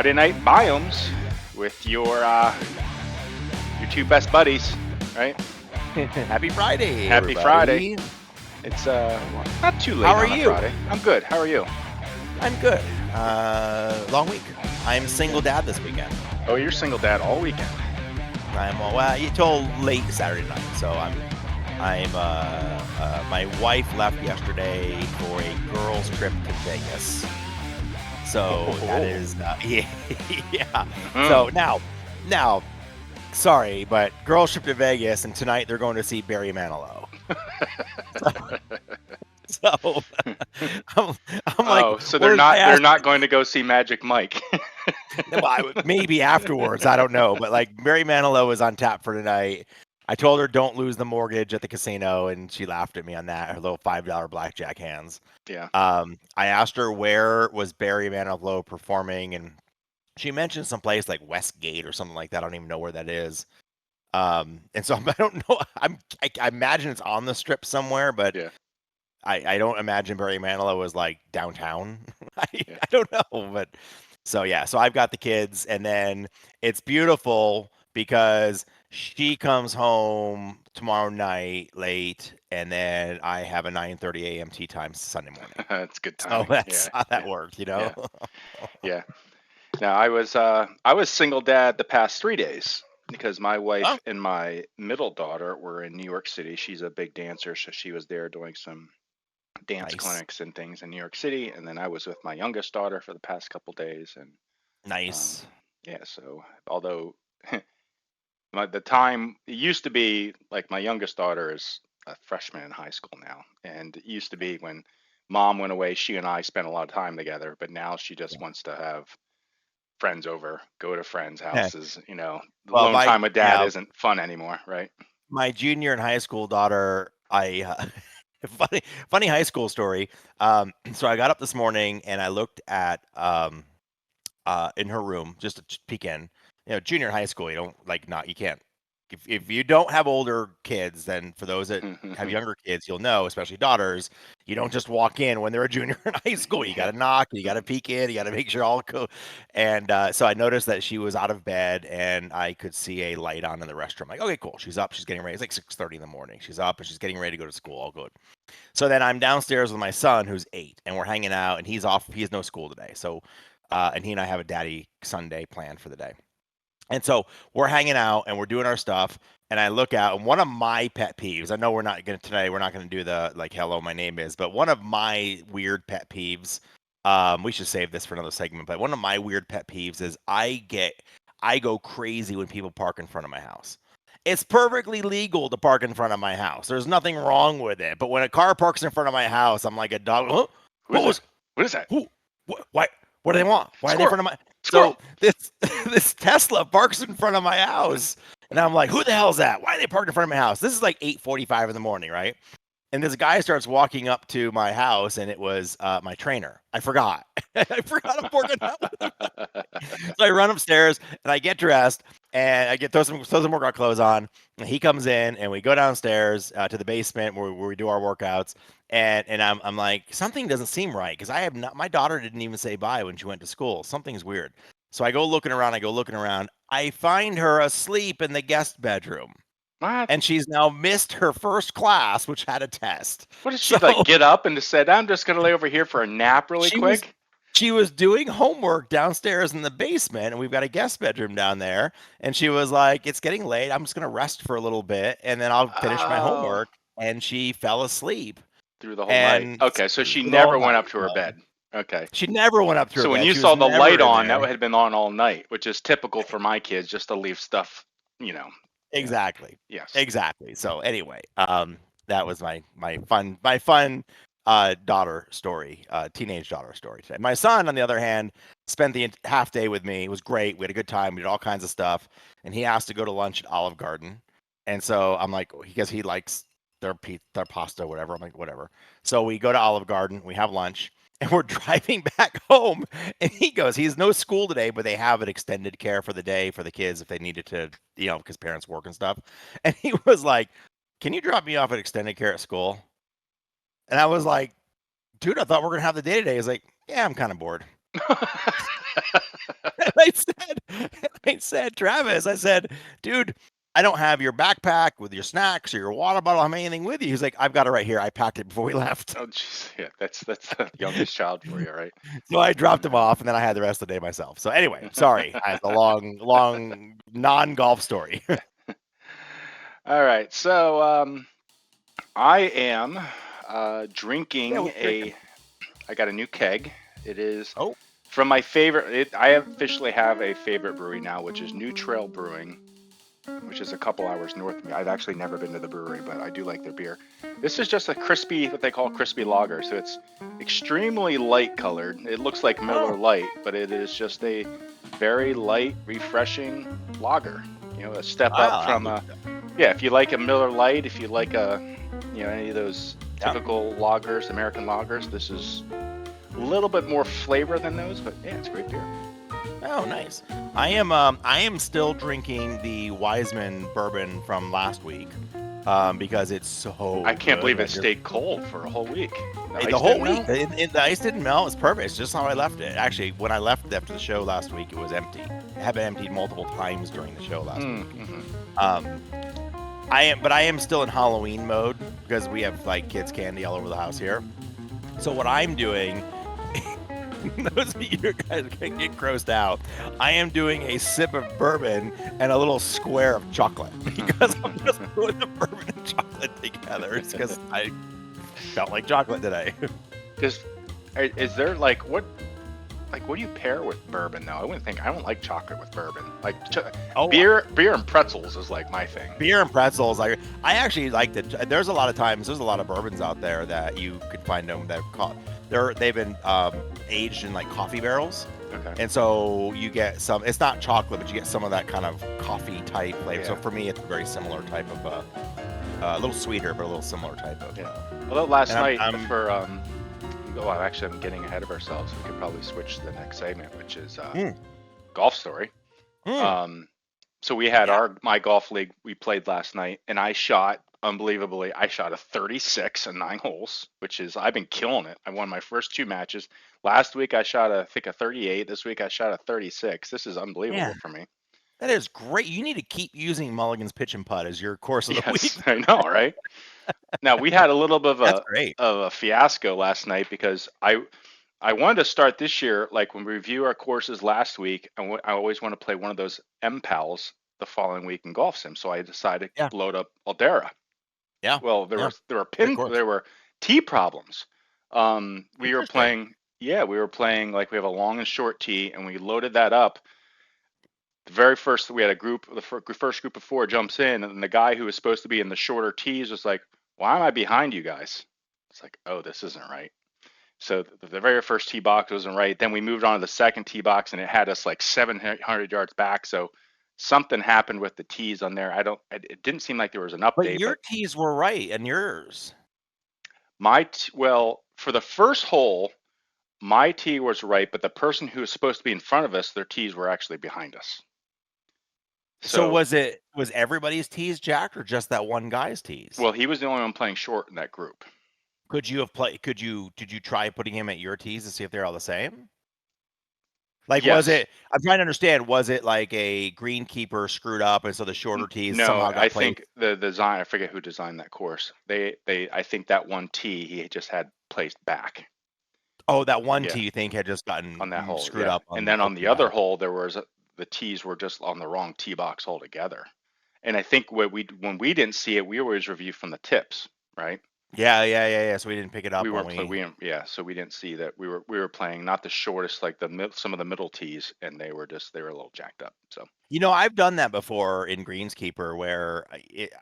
Friday Night Biomes with your two best buddies, right? Happy Friday, Happy everybody. Friday. It's not too late How are on a you? Friday. I'm good. How are you? I'm good. Long week. I'm single dad this weekend. Oh, you're single dad all weekend. Till late Saturday night. So my wife left yesterday for a girls' trip to Vegas. So that is, yeah. So now, sorry, but girls' trip to Vegas, and tonight they're going to see Barry Manilow. So I'm like, so they're not going to go see Magic Mike. Maybe afterwards, I don't know. But like Barry Manilow is on tap for tonight. I told her don't lose the mortgage at the casino, and she laughed at me on that. Her little $5 blackjack hands. Yeah. I asked her where was Barry Manilow performing, and she mentioned some place like Westgate or something like that. I don't even know where that is. And so I don't know. I imagine it's on the Strip somewhere, but Yeah. I don't imagine Barry Manilow was like downtown. I Yeah. don't know, but so I've got the kids, and then it's beautiful because she comes home tomorrow night late, and then I have a 9:30 a.m. tea time Sunday morning. That's good So timing. that's how that worked, you know. Yeah. Now I was single dad the past 3 days because my wife Oh, and my middle daughter were in New York City. She's a big dancer, so she was there doing some dance nice, clinics and things in New York City. And then I was with my youngest daughter for the past couple days. And um, nice. yeah, so although the time it used to be like my youngest daughter is a freshman in high school now, and it used to be when mom went away, she and I spent a lot of time together. But now she just wants to have friends over, go to friends' Yeah. houses. The Well, lone time with dad isn't fun anymore, right? my junior in high school daughter, funny high school story. So I got up this morning and I looked at in her room just to peek in. Junior high school, you can't. If you don't have older kids, then for those that have younger kids, you'll know, especially daughters, you don't just walk in when they're a junior in high school. You got to knock, you got to peek in, you got to make sure all go. And so I noticed that she was out of bed, and I could see a light on in the restroom. Like, okay, cool. She's up. She's getting ready. It's like 6:30 in the morning. She's up and she's getting ready to go to school. All good. So then I'm downstairs with my son, who's 8, and we're hanging out, and he's off. He has no school today. So, and he and I have a daddy Sunday planned for the day. And so we're hanging out and we're doing our stuff. And I look out, and one of my pet peeves, I know we're not going to do the like, hello, my name is, but one of my weird pet peeves, we should save this for another segment, but one of my weird pet peeves is I go crazy when people park in front of my house. It's perfectly legal to park in front of my house. There's nothing wrong with it. But when a car parks in front of my house, I'm like a dog. Huh? What is that? Who? Why? What do they want? Why are they in front of my? Squirrel. So this Tesla parks in front of my house, and I'm like, who the hell's that? Why are they parked in front of my house? This is like 8:45 in the morning, right? And this guy starts walking up to my house, and it was my trainer. I forgot. I forgot I'm working out with him. So I run upstairs, and I get dressed, and I throw some workout clothes on. And he comes in, and we go downstairs to the basement where we do our workouts. And I'm like, something doesn't seem right because I have not. My daughter didn't even say bye when she went to school. Something's weird. So I go looking around. I find her asleep in the guest bedroom. What? And she's now missed her first class, which had a test. What did she like get up and just said, I'm just gonna lay over here for a nap really quick? She was doing homework downstairs in the basement, and we've got a guest bedroom down there. And she was like, it's getting late. I'm just gonna rest for a little bit, and then I'll finish my homework. And she fell asleep. Through the whole night. Okay, so she never went up to her bed. Okay. She never went up to her bed. So when you saw the light on, that had been on all night, which is typical for my kids, just to leave stuff, Exactly. Yes. Exactly. So anyway, that was my fun daughter story, teenage daughter story today. My son, on the other hand, spent the half day with me. It was great. We had a good time. We did all kinds of stuff, and he asked to go to lunch at Olive Garden. And so I'm like, because he likes their pasta, whatever. I'm like, whatever. So we go to Olive Garden. We have lunch. And we're driving back home, and he goes, he has no school today, but they have an extended care for the day for the kids if they needed to, because parents work and stuff. And he was like, can you drop me off at extended care at school? And I was like, dude, I thought we are going to have the day today. He's like, yeah, I'm kind of bored. I said, Travis, I said, dude, I don't have your backpack with your snacks or your water bottle. I don't have anything with you. He's like, I've got it right here. I packed it before we left. Oh, jeez. Yeah, that's the youngest child for you, right? So I dropped him Yeah. off, and then I had the rest of the day myself. So anyway, sorry, I had a long non-golf story. All right. So I am Yeah, drinking what you drinking? I got a new keg. It is Oh, from my favorite. I officially have a favorite brewery now, which is New Trail Brewing, which is a couple hours north of me. I've actually never been to the brewery, but I do like their beer. This is just a crispy, what they call crispy lager. So it's extremely light colored. It looks like oh, Miller Lite, but it is just a very light, refreshing lager. A step up wow, from yeah. If you like a Miller Lite, if you like any of those yeah. typical lagers, American lagers, this is a little bit more flavor than those, but yeah, it's great beer. Oh, nice. I am still drinking the Wiseman bourbon from last week, because it's so I can't good. believe it stayed cold for a whole week. The The ice whole didn't week, melt. the ice didn't melt. It's perfect. It's just how I left it. Actually, when I left after the show last week, it was empty. It had been emptied multiple times during the show last week. Mm-hmm. Um, but I am still in Halloween mode because we have like kids' candy all over the house here. So what I'm doing, those of you guys can get grossed out. I am doing a sip of bourbon and a little square of chocolate because I'm just putting the bourbon and chocolate together. It's because I felt like chocolate today. Because is there what do you pair with bourbon though? I don't like chocolate with bourbon. Like Oh, beer and pretzels is like my thing. beer and pretzels. I actually like the. There's a lot of bourbons out there that you could find them that they've been aged in like coffee barrels, Okay. and so you get some. It's not chocolate, but you get some of that kind of coffee type flavor. So Yeah. for me, it's a very similar type of a little sweeter, but a little similar type of. Yeah. Although last And night I'm for well, actually I'm getting ahead of ourselves. We could probably switch to the next segment, which is mm, golf story. mm, Um, so we had yeah. my golf league we played last night, and I shot unbelievably. I shot a 36 in 9 holes, which is I've been killing it. I won my first 2 matches. Last week I shot I think a 38. This week I shot a 36. This is unbelievable Yeah, for me. that is great. You need to keep using Mulligan's pitch and putt as your course of the week. Yes, I know, right? Now we had a little bit of That's a great. of a fiasco last night because I wanted to start this year like when we review our courses last week. I always want to play one of those M pals the following week in golf sim. So I decided Yeah, to load up Aldera. yeah, Well, yeah. Great course. there were tee problems. We were Interesting. playing, yeah, we were playing like we have a long and short tee, and we loaded that up. The very first, we had a group, the first group of four jumps in, and the guy who was supposed to be in the shorter tees was like, "Why am I behind you guys?" It's like, "Oh, this isn't right." So the very first tee box wasn't right. Then we moved on to the second tee box, and it had us like 700 yards back. So something happened with the tees on there. I don't. It didn't seem like there was an But update, your but tees were right and yours. well, for the first hole, my tee was right, but the person who was supposed to be in front of us, their tees were actually behind us. So So, was everybody's tees jacked or just that one guy's tees? well, he was the only one playing short in that group. Did you try putting him at your tees to see if they're all the same? Like, Yes. I'm trying to understand, was it like a greenkeeper screwed up and so the shorter tees No, somehow I got placed? think the design, I forget who designed that course. I think that one tee he just had placed back. Oh, that one Yeah, tee you think had just on that gotten hole. screwed Yeah. up on And the then on okay, the got other it. hole, the tees were just on the wrong tee box altogether. And I think when we didn't see it, we always review from the tips, right? Yeah. So we didn't pick it We up when weren't play we. we didn't, yeah, so we didn't see that we were playing not the shortest like some of the middle tees, and they were a little jacked up. So I've done that before in Greenskeeper where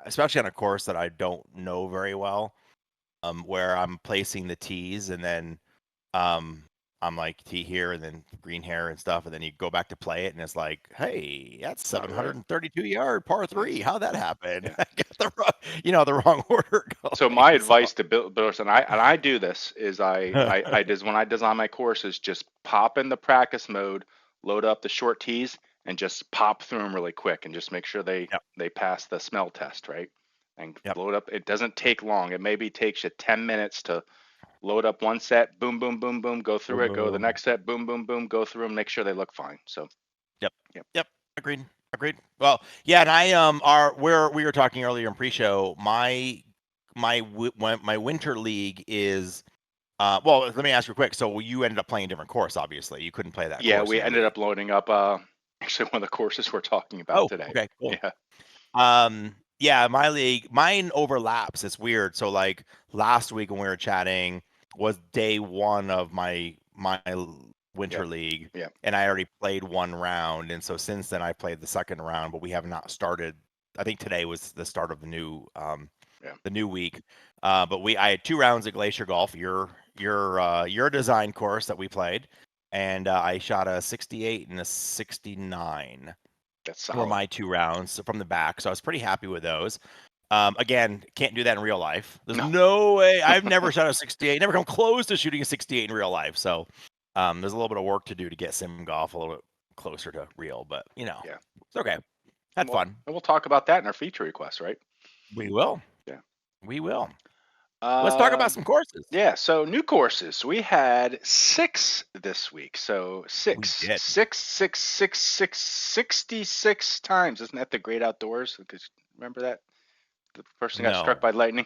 especially on a course that I don't know very well, where I'm placing the tees and then um I'm like tee here and then green hair and stuff, and then you go back to play it and it's like, hey, that's it's not right. 732-yard par three. Yes. How'd that happen? Yeah. I got the wrong, the wrong order So going. my So advice to builders, and I do this, is I does when I design my courses, just pop in the practice mode, load up the short tees, and just pop through them really quick, and just make sure yep, they pass the smell test, right? And yep. load up. It doesn't take long. It maybe takes you 10 minutes to load up one set, boom, boom, boom, boom, go through Boom, it, go to the boom. next set, boom, boom, boom, go through them, make sure they look fine. So, Yep. yep, Yep. Agreed. Agreed. Well, yeah, and I are where we were talking earlier in pre-show. My winter league is well. Let me ask you quick. So you ended up playing a different course. Obviously, you couldn't play that yeah, course in we your ended league. up loading up actually one of the courses we're talking about Oh, today. okay, cool. Yeah, Yeah, my league, mine overlaps. It's weird. So like last week when we were chatting was day one of my winter yep, league, yep, and I already played one round, and so since then I played the second round, but we have not started. I think today was the start of yeah. the new week. But I had 2 rounds at Glacier Golf, your design course that we played, and I shot a 68 and a 69 That's were solid. my 2 rounds from the back, so I was pretty happy with those. Again, can't do that in real life. There's No, no way. I've never shot a 68, never come close to shooting a 68 in real life. So there's a little bit of work to do to get sim golf a little bit closer to real, but yeah. it's okay. Had fun. And we'll talk about that in our feature request, right? We will. Yeah. We will. Let's talk about Um, some courses. yeah, so new courses. We had 6 this week. So We six, did. six, six, six, six, 66 times. Isn't that the great outdoors? Because remember that? The person got struck No. by lightning?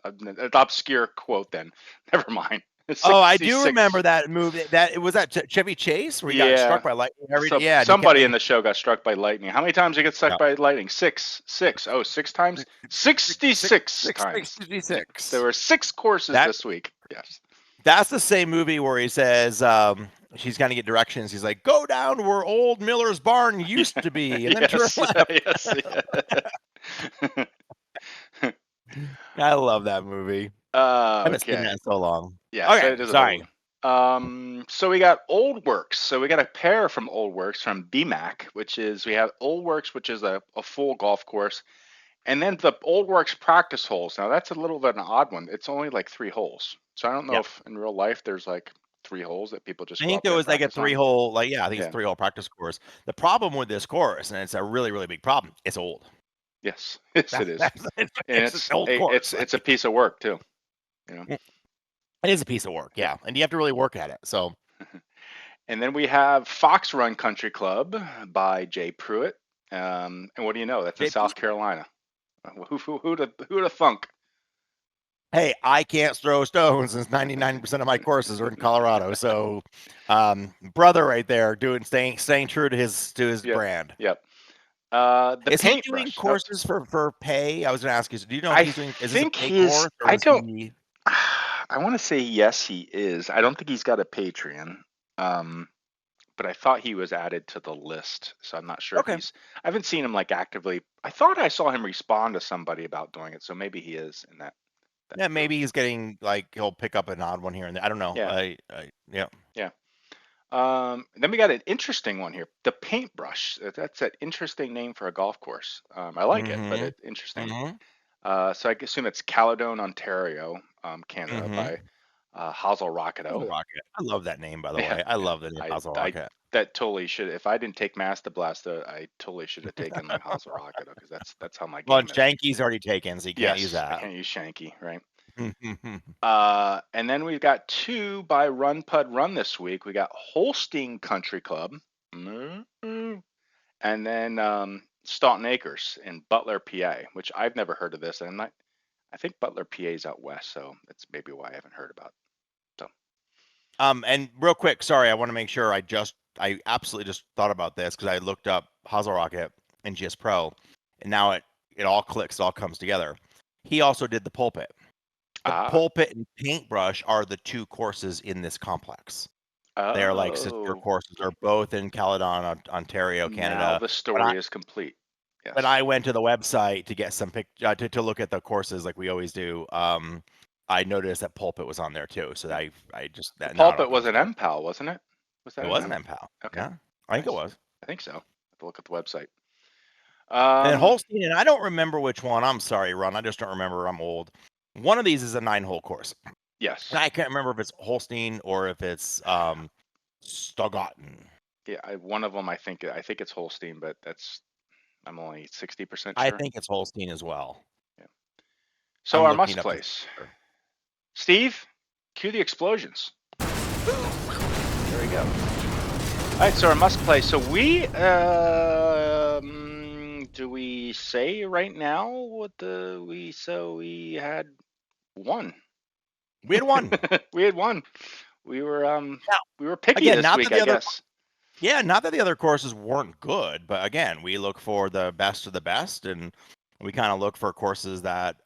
An obscure quote then. Never mind. Oh, I do remember 66. that movie. That it was that Chevy Chase where he got struck Yeah. by lightning every day. So Yeah, and he kept somebody in making the show got struck by lightning. How many times did you get struck yeah. by lightning? Six. Six. Oh, 6 times? 66 times. There 66. were 6 courses That this week. Yes. That's the same movie where he says she's going to get directions. He's like, "Go down where old Miller's barn used to be, and then turn Yes. left." Yes. Yeah. I love that movie. I haven't seen Okay. that in so long. Yes, Okay, it is a sorry. movie. So we got Old Works. So we got a pair from Old Works from BMAC, which is we have Old Works, which is a full golf course, and then the Old Works practice holes. Now that's a little bit an odd one. It's only like 3 holes. So I don't know Yeah, if in real life there's like 3 holes that people just I go think out there there and was like a practice on. three-hole, like yeah, I think it's Yeah. a three-hole practice course. The problem with this course, and it's a really, really big problem, it's old. Yes. Yes, it is. And It's an old course. it's a piece of work too. You know. It is a piece of work, Yep. yeah, and you have to really work at it. So, And then we have Fox Run Country Club by Jay Pruitt. And what do you know? That's in JP, South Carolina. Who'd have thunk? hey, I can't throw stones since 99% of my courses are in Colorado. So, brother right there staying true to his Yep, brand. yep. The Is he doing paintbrush. Oh, courses for pay? I was gonna ask you, so do you know if I he's doing is this a think pay his. course or I is don't. he I want to say yes, he is. I don't think he's got a Patreon. Um, but I thought he was added to the list, so I'm not sure if okay? he's. I haven't seen him like actively. I thought I saw him respond to somebody about doing it, so maybe he is in that Yeah, group. maybe he's getting like he'll pick up an odd one here and there. I don't know. Yeah, Yeah. yeah. Then we got an interesting one here. The Paintbrush. That's an interesting name for a golf course. I like it, but Mm-hmm. it's interesting. Mm-hmm. So I assume it's Caledon, Ontario, Canada, by Mm-hmm. Hazel Hazel Rocketo. Rocket. I love that name, by the Yeah, way. I yeah. love the name Hazel I Rocket. that totally should. If I didn't take Master Blaster, I totally should have taken like Hazel Rocketo because that's how my Well, and game is. Shanky's already taken, so you can't use Yes, I that. can't use Shanky, right? Mm-hmm. And then we've got 2 by Run Pud Run this week. We got Holstein Country Club. Mm-mm. And then Staunton Acres in Butler, PA, which I've never heard of this. And I think Butler, PA is out west, so that's maybe why I haven't heard about it. So, And real quick, sorry, I want to make sure I absolutely just thought about this because I looked up Hazel Rocket and GS Pro, and now it all clicks, it all comes together. He also did the pulpit. The ah, pulpit and paintbrush are the 2 courses in this complex. They are like sister oh, courses. They're both in Caledon, Ontario, now Canada. the When I story is complete. when Yes. I went to the website to get some to look at the courses like we always do, I noticed that pulpit was on there too. So Yeah. I just The that now it all pulpit was comes an together. MPAL, wasn't it? Was It that an was an M? MPAL. Okay, Yeah, I think it nice. was. I think so. Have to look at the website. And then Um, Holstein, and I don't remember which one. I'm sorry, Ron. I just don't remember. I'm old. One of these is a 9-hole course. And yes. I can't remember if it's Holstein or if it's Stogotten. Yeah, one of them I think it's Holstein, but I'm only 60% I sure. think it's Holstein as well. Yeah. So I'm our looking must up this. place. Steve, cue the explosions. There we go. All right, so our must play. So we do we say right now what we had one. We had one. We had one. We were Now, we were picky again, this not that week, the I other guess. yeah, not that the other courses weren't good, but again, we look for the best of the best, and we kind of look for courses that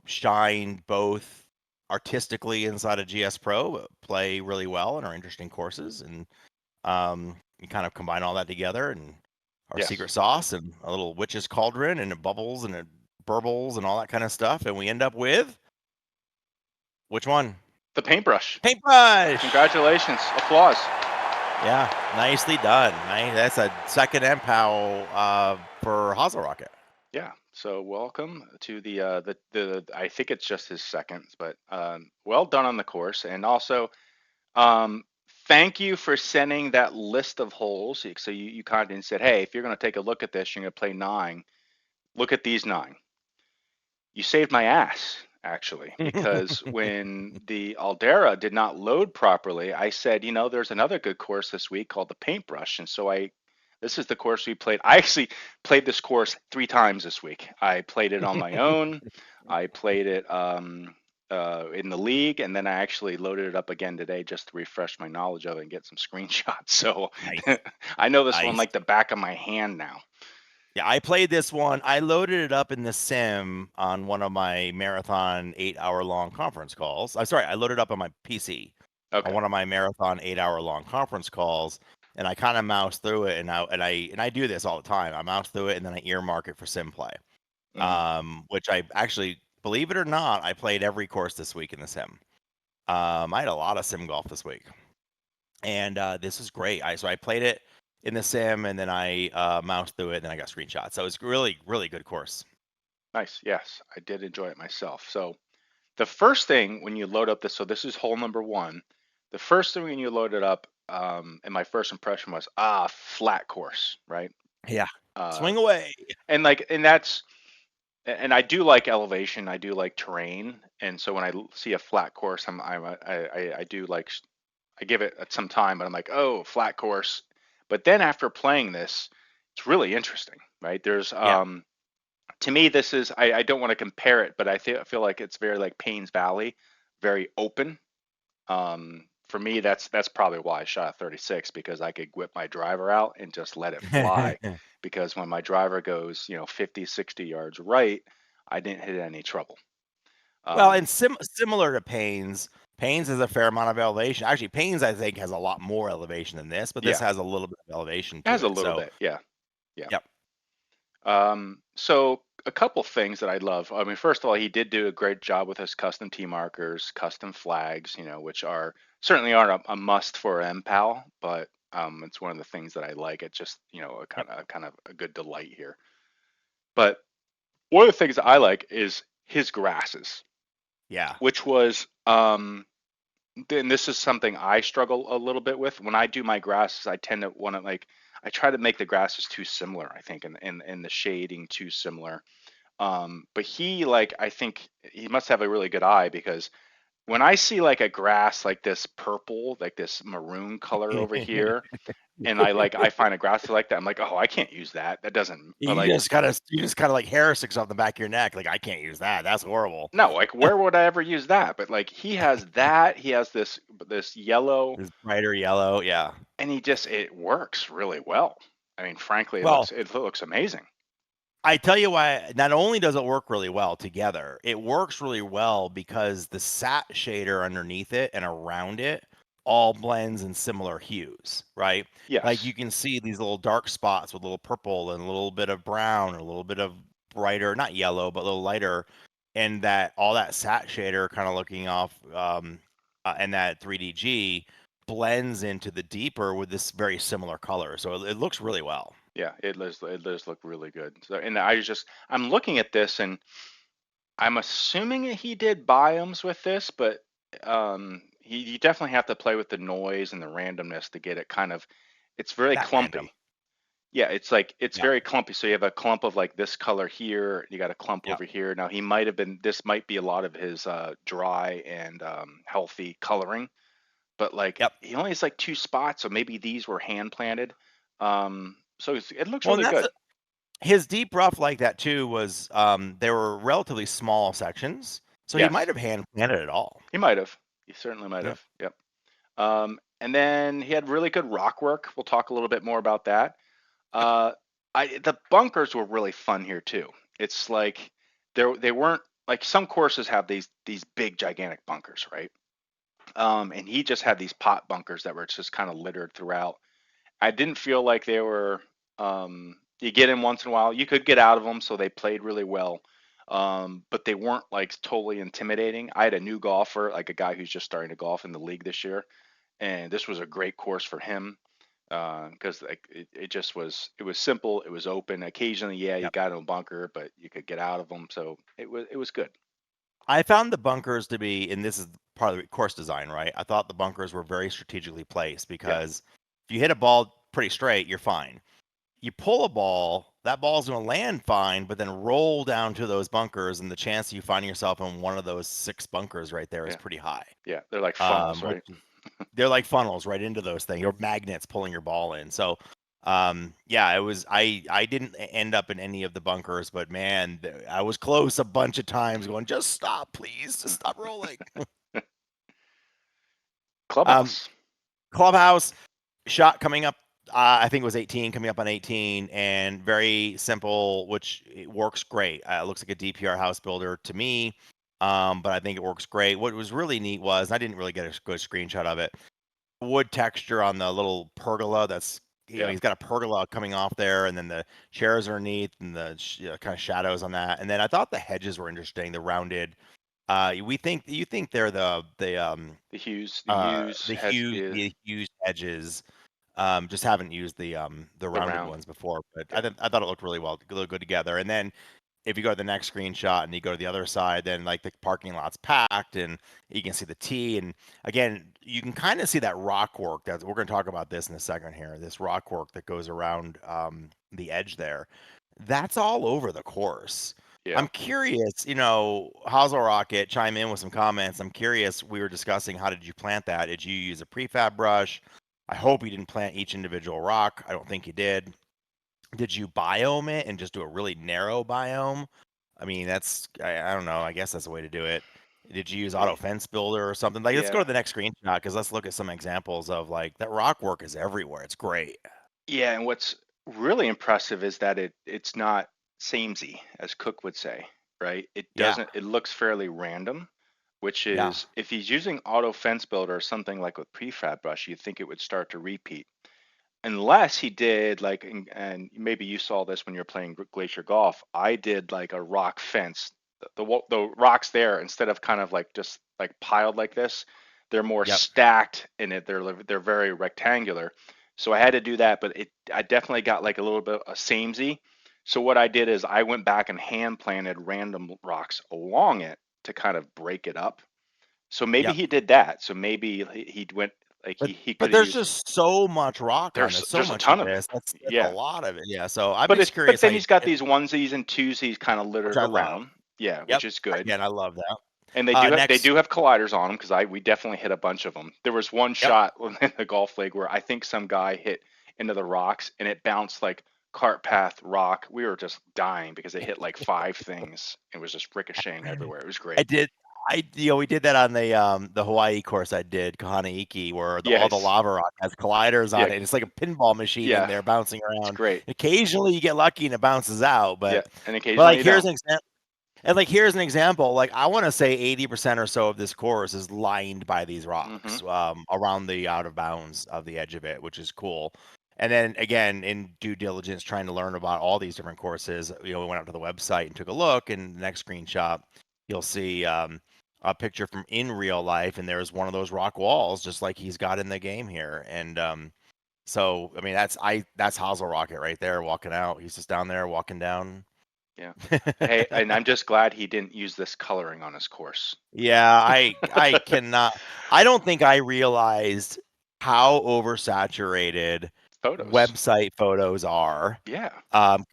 shine both artistically inside of GS Pro, but play really well and are interesting courses, and you kind of combine all that together, and our Yes. secret sauce, and a little witch's cauldron, and it bubbles, and it burbles, and all that kind of stuff, and we end up with which one? The paintbrush. Paintbrush. Congratulations. Applause. Yeah, nicely done. That's a second MPOW for Hazel Rocket. Yeah. So welcome to the I think it's just his second, but well done on the course, and also um, thank you for sending that list of holes. So you kind of said, hey, if you're going to take a look at this, you're going to play 9. Look at these 9. You saved my ass, actually, because when the Aldera did not load properly, I said, there's another good course this week called the Paintbrush. And so this is the course we played. I actually played this course 3 times this week. I played it on my own. I played it in the league, and then I actually loaded it up again today just to refresh my knowledge of it and get some screenshots. So Nice, I know this one nice. like the back of my hand now. Yeah, I played this one. I loaded it up in the sim on one of my marathon 8-hour long conference calls. I'm sorry, I loaded up on my PC on Okay. one of my marathon 8-hour long conference calls, and I kind of mouse through it, and I do this all the time. I mouse through it, and then I earmark it for sim play. Hmm. Which I actually, believe it or not, I played every course this week in the sim. I had a lot of sim golf this week, and this is great. So I played it in the sim, and then I moused through it, and then I got screenshots. So it's really, really good course. Nice. Yes, I did enjoy it myself. So the first thing when you load up this, so this is hole number 1. The first thing when you load it up, and my first impression was, flat course, right? Yeah, Uh, swing away. and I do like elevation. I do like terrain. And so when see a flat course, I do like, I give it some time, but I'm like, oh, flat course. But then after playing this, it's really interesting, right? There's, Yeah. to me, this is, I don't want to compare it, but I feel like it's very like Paynes Valley, very open. For me, that's probably why I shot a 36, because I could whip my driver out and just let it fly. Because when my driver goes, 50, 60 yards right, I didn't hit any trouble. Well, and Um, similar to Paynes, Paynes has a fair amount of elevation. Actually, Paynes I think has a lot more elevation than this, but this yeah, has a little bit of elevation it to has a it. little So, bit. Yeah, yeah. yep. So a couple things that I love. I mean, first of all, he did do a great job with his custom T markers, custom flags, which are certainly aren't a must for MPAL, but it's one of the things that I like. It's just, a Yep. kind of a good delight here. But one of the things that I like is his grasses, Yeah. which was and this is something I struggle a little bit with. When I do my grasses, I tend to want to I try to make the grasses too similar, I think, and the shading too similar. But he I think he must have a really good eye, because when I see like a grass like this purple, like this maroon color over here, and I find a grass like that, I'm like, oh, I can't use that. That doesn't. But You just kind of like hair sticks off the back of your neck. Like I can't use that. That's horrible. no, where would I ever use that? But he has that. He has this yellow, It's brighter yellow. Yeah. and it works really well. I mean, frankly, Well, it looks amazing. I tell you why. Not only does it work really well together, it works really well because the sat shader underneath it and around it all blends in similar hues, right? Like Yes. you can see these little dark spots with a little purple and a little bit of brown or a little bit of brighter, not yellow, but a little lighter, and that all that sat shader kind of looking off, and that 3DG blends into the deeper with this very similar color. So it looks really well. Yeah, it does look really good. So, and I'm looking at this, and I'm assuming that he did biomes with this, but you definitely have to play with the noise and the randomness to get it kind of. It's very Not random. clumpy. Yeah, it's like it's Yep. very clumpy. So you have a clump of like this color here, you got a clump Yep. over here. Now he might have been this might be a lot of his dry and healthy coloring, but like Yep. he only has like two spots, so maybe these were hand planted. So it looks Well, and really that's good. his deep rough like that too was they were relatively small sections, so he might Yes, have hand planted it all. he might have. He certainly might Yep. have. Yep. And then he had really good rock work. We'll talk a little bit more about that. Yep. Uh, the bunkers were really fun here too. It's like they weren't like some courses have these big gigantic bunkers, right? And he just had these pot bunkers that were just kind of littered throughout. I didn't feel like they were. You get in once in a while. You could get out of them, so they played really well. But they weren't like totally intimidating. I had a new golfer, like a guy who's just starting to golf in the league this year, and this was a great course for him because like it just was. It was simple. It was open. Occasionally, yeah, you Yep. got in a bunker, but you could get out of them. So it was good. I found the bunkers to be, and this is part of the course design, right? I thought the bunkers were very strategically placed Yeah, because if you hit a ball pretty straight, you're fine. You pull a ball, that ball's going to land fine, but then roll down to those bunkers, and the chance you find yourself in one of those six bunkers right there is yeah, pretty high. yeah. They're like funnels, Which right? they're like funnels right into those things, or magnets pulling your ball in. So, yeah, it was. I didn't end up in any of the bunkers, but man, I was close a bunch of times, going, just stop, please, just stop rolling. Um, Clubhouse. Clubhouse shot coming up. I think it was 18, coming up on 18, and very simple, which it works great. It looks like a DPR house builder to me, but I think it works great. What was really neat was, and I didn't really get a good screenshot of it, wood texture on the little pergola. That's Yeah. he's got a pergola coming off there, and then the chairs are underneath, and the kind of shadows on that. And then I thought the hedges were interesting, the rounded. You think they're The has the huge edges. Just haven't used the the rounded round. ones before, but Yeah. I thought it looked really good together. And then if you go to the next screenshot and you go to the other side, then like the parking lot's packed and you can see the T. And again, you can kind of see that rock work that we're going to talk about this in a second here. This rock work that goes around the edge there. That's all over the course. Yeah. I'm curious, Hazel Rocket, chime in with some comments. I'm curious, we were discussing how did you plant that? Did you use a prefab brush? I hope you didn't plant each individual rock. I don't think you did. Did you biome it and just do a really narrow biome? I mean, I don't know. I guess that's the way to do it. Did you use auto Eh, fence builder or something? Like, let's go to Yeah. the next screenshot because let's look at some examples of like that rock work is everywhere. It's great. Yeah, and what's really impressive is that it's not samey, as Cook would say, right? Yeah. It looks fairly random, which Yeah. is if he's using auto fence builder or something like with prefab brush, you'd think it would start to repeat. Unless he did like, and maybe you saw this when you're playing Glacier Golf, I did like a rock fence. The rocks there, instead of kind of like just like piled like this, they're more Yep. stacked in it. They're very rectangular. So I had to do that, but I definitely got like a little bit of samey. So what I did is I went back and hand planted random rocks along it to kind of break it up. So maybe Yep. he did that. So maybe he went like But he but could have there's used just so much rock on this, so there's a much of ton of it. this. That's a Yeah. lot of it. Yeah. So I'm But just it's but curious how then you he's got did it, these onesies and twosies kind of which littered I love. around. Yeah, Yep. which is good. Again, I love that. And they Next. do have colliders on them because I we definitely hit a bunch of them. There was one Yep. shot in the golf league where I think some guy hit into the rocks and it bounced like cart path rock. We were just dying because it hit like five things. It was just ricocheting everywhere. It was I great. did. We did that on the Hawaii course I did, Kahana Iki, where all the Yes. lava rock has colliders Yeah. on it. It's like a pinball machine in Yeah. there bouncing It's around. great. Occasionally you get lucky and it bounces out, Yeah. but And like occasionally you here's don't. an example. And like here's an example. Like I want to say 80% or so of this course is lined by these Hmm. rocks around the out of bounds of the edge of it, which is cool. And then again, in due diligence, trying to learn about all these different courses, we went out to the website and took a look. And the next screenshot, you'll see a picture from in real life, and there's one of those rock walls, just like he's got in the game here. And so, I mean, that's Hazel Rocket right there walking out. He's just down there walking down. Yeah. Hey, and I'm just glad he didn't use this coloring on his course. Yeah, I cannot. I don't think I realized how oversaturated photos. website photos are Yeah.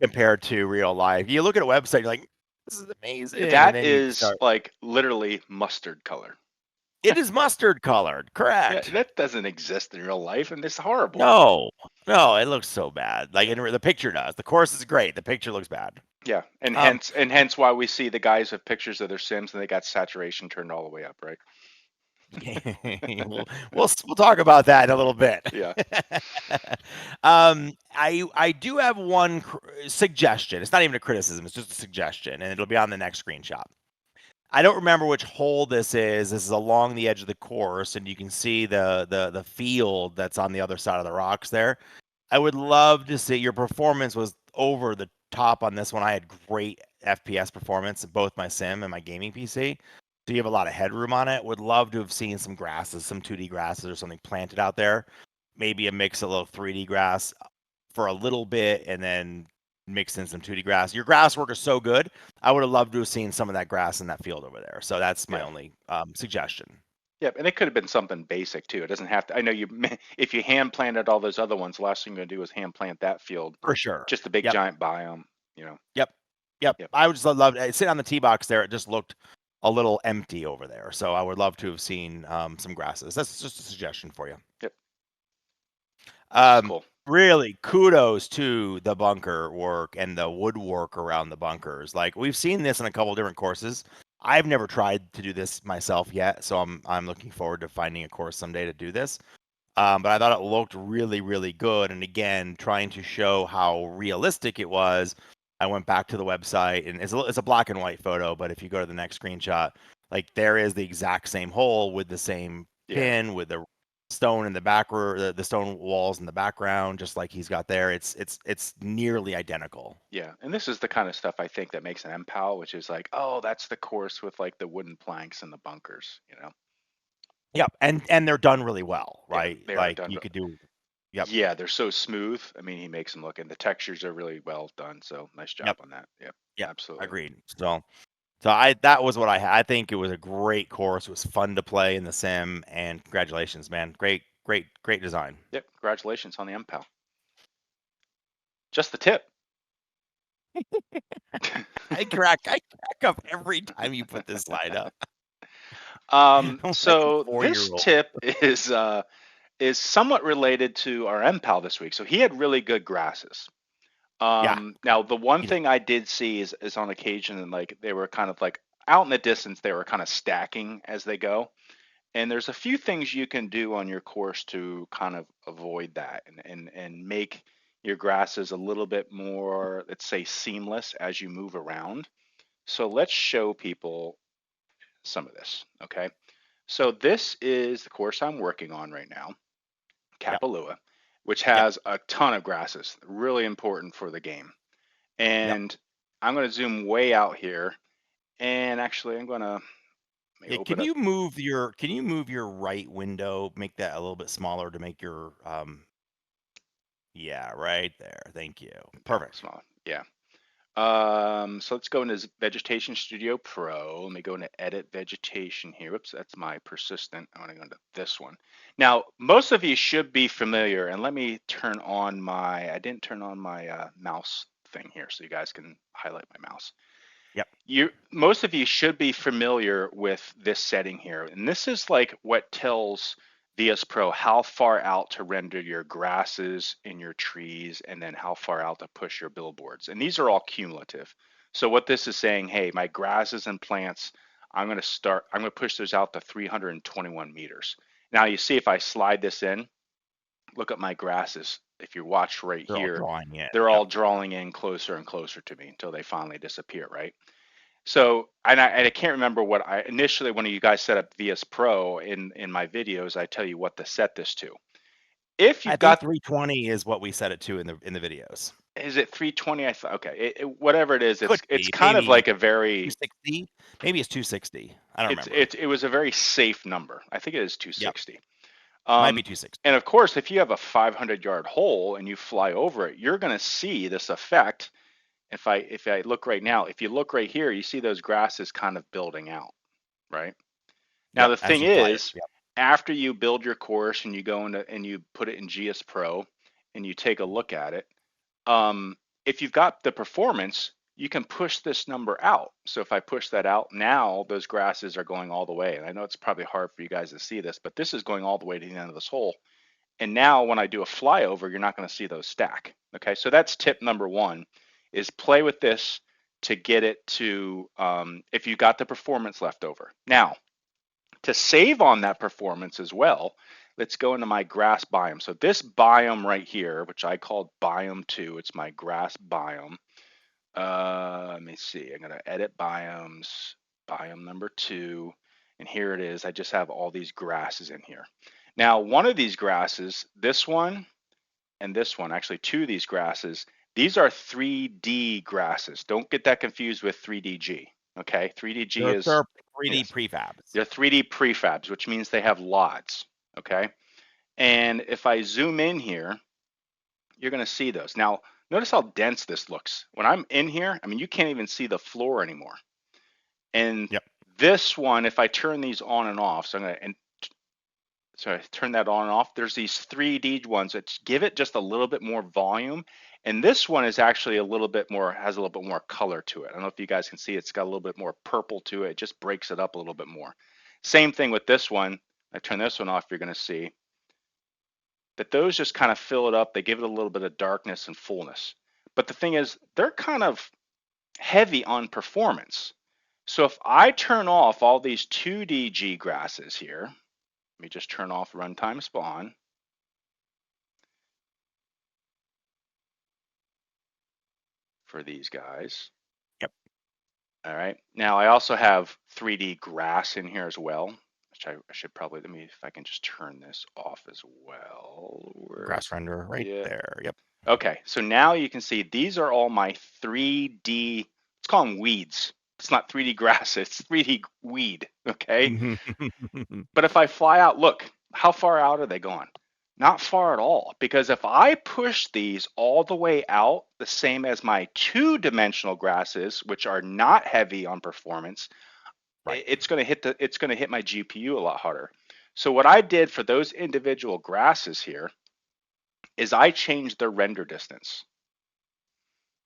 compared to real life. You look at a website, you're like, this is amazing, and That then you is start. like literally mustard color. It is mustard colored, Yeah, correct? that doesn't exist in real life, and it's horrible. No, no, it looks so bad. Like Yeah. the picture does. The course is great. The picture looks bad. Yeah, and Um, hence why we see the guys with pictures of their Sims and they got saturation turned all the way up, right? we'll talk about that in a little bit. Yeah. I do have one suggestion. It's not even a criticism. It's just a suggestion, and it'll be on the next screenshot. I don't remember which hole this is. This is along the edge of the course, and you can see the field that's on the other side of the rocks there. I would love to see your performance was over the top on this one. I had great FPS performance in both my sim and my gaming PC. So you have a lot of headroom on it. Would love to have seen some grasses, some 2D grasses or something planted out there. Maybe a mix of a little 3D grass for a little bit and then mix in some 2D grass. Your grass work is so good. I would have loved to have seen some of that grass in that field over there. So that's my Yeah. only suggestion. Yep, and it could have been something basic too. It doesn't have to. I know you. If you hand planted all those other ones, the last thing you're gonna do is hand plant that field. For sure. Just a big Yep. giant biome. You know. Yep. Yep. Yep. I would just love sitting on the tee box there. It just looked a little empty over there. So I would love to have seen some grasses. That's just a suggestion for you. Yep. This is Um, cool. really, kudos to the bunker work and the woodwork around the bunkers. Like we've seen this in a couple different courses. I've never tried to do this myself yet, so I'm looking forward to finding a course someday to do this. But I thought it looked really, really good. And again, trying to show how realistic it was, I went back to the website, and it's a black and white photo. But if you go to the next screenshot, like there is the exact same hole with the same Yeah. pin, with the stone in the back, or the stone walls in the background, just like he's got there. It's nearly identical. Yeah. And this is the kind of stuff I think that makes an MPAL, which is like, oh, that's the course with like the wooden planks and the bunkers. You know. Yep, and they're done really well, Yeah, right? they are Like done. you could do. Yep, Yeah, they're so smooth. I mean, he makes them look, and the textures are really well done. So nice job yep, on that. Yep. yep. Absolutely. Agreed. So I that was what I had. I think it was a great course. It was fun to play in the sim, and congratulations, man! Great design. Yep. Congratulations on the MPAL. Just the tip. I crack up every time you put this slide up. I'm like a So this 4-year-old. tip is somewhat related to our MPAL this week. So he had really good grasses. Yeah, Now the one you did. thing I did see is on occasion, like they were kind of like out in the distance, they were kind of stacking as they go. And there's a few things you can do on your course to kind of avoid that and make your grasses a little bit more, let's say, seamless as you move around. So let's show people some of this, okay? So this is the course I'm working on right now, Yep, Kapalua, which yep, has a ton of grasses, really important for the game. yep. And I'm going to zoom way out here. And actually, I'm going to let me Yeah, open up. can you move your right window, make that a little bit smaller to make your yeah, right there. Thank you. Oh, Perfect. small. Yeah. So let's go into Vegetation Studio Pro. Let me go into Edit Vegetation here. Whoops, that's my persistent. I want to go into this one. Now, most of you should be familiar, and let me turn on I didn't turn on my mouse thing here so you guys can highlight my mouse. Yep. Most of you should be familiar with this setting here, and this is like what tells VS Pro how far out to render your grasses and your trees, and then how far out to push your billboards. And these are all cumulative. So what this is saying, hey, my grasses and plants, I'm going to push those out to 321 meters. Now you see if I slide this in, look at my grasses. If you watch right They're all here, drawing in. they're Yep. all drawing in closer and closer to me until they finally disappear, right? So, and I can't remember what I initially, when you guys set up VS Pro in my videos, I tell you what to set this to. If I you've think got, 320 is what we set it to in the videos. is it 320? I thought, okay, whatever it is, Could it's be kind of maybe like a very, 260. Maybe it's 260. I don't remember. it was a very safe number. I think it is Yep. 260. Might be Um, 260. and of course, if you have a 500-yard hole and you fly over it, you're going to see this effect. If I look right now, if you look right here, you see those grasses kind of building out, right? Now, Yep. the As thing you fly it. is, Yep. after you build your course and you go into and you put it in GS Pro and you take a look at it, if you've got the performance, you can push this number out. So if I push that out now, those grasses are going all the way. And I know it's probably hard for you guys to see this, but this is going all the way to the end of this hole. And now when I do a flyover, you're not going to see those stack. Okay, so that's tip number one, is play with this to get it to, if you got the performance left over. Now, to save on that performance as well, let's go into my grass biome. So this biome right here, which I called biome 2, it's my grass biome. Let me see, I'm gonna edit biomes, biome number 2, and here it is. I just have all these grasses in here. Now, one of these grasses, this one and this one, actually two of these grasses, these are 3D grasses. Don't get that confused with 3DG. Okay, 3DG They're, is, they're 3D yes, prefabs. they're 3D prefabs, which means they have LODs. Okay, and if I zoom in here, you're going to see those. Now, notice how dense this looks. When I'm in here, I mean, you can't even see the floor anymore. And Yep. this one, if I turn these on and off, so I'm going to, so I turn that on and off, there's these 3D ones that give it just a little bit more volume. And this one is actually a little bit more, has a little bit more color to it. I don't know if you guys can see, it's got a little bit more purple to it. It just breaks it up a little bit more. Same thing with this one. I turn this one off, you're going to see that those just kind of fill it up. They give it a little bit of darkness and fullness. But the thing is, they're kind of heavy on performance. So if I turn off all these 2DG grasses here, let me just turn off runtime spawn. For these guys. Yep. All right. Now I also have 3D grass in here as well, which I should probably, let me, if I can just turn this off as well. Grass render right there. Yep. Okay, so now you can see these are all my 3D, let's call them weeds. It's not 3D grass, it's 3D weed, okay? But if I fly out, look, how far out are they going? Not far at all, because if I push these all the way out, the same as my two-dimensional grasses, which are not heavy on performance, Right. it's going to hit my GPU a lot harder. So what I did for those individual grasses here is I changed their render distance.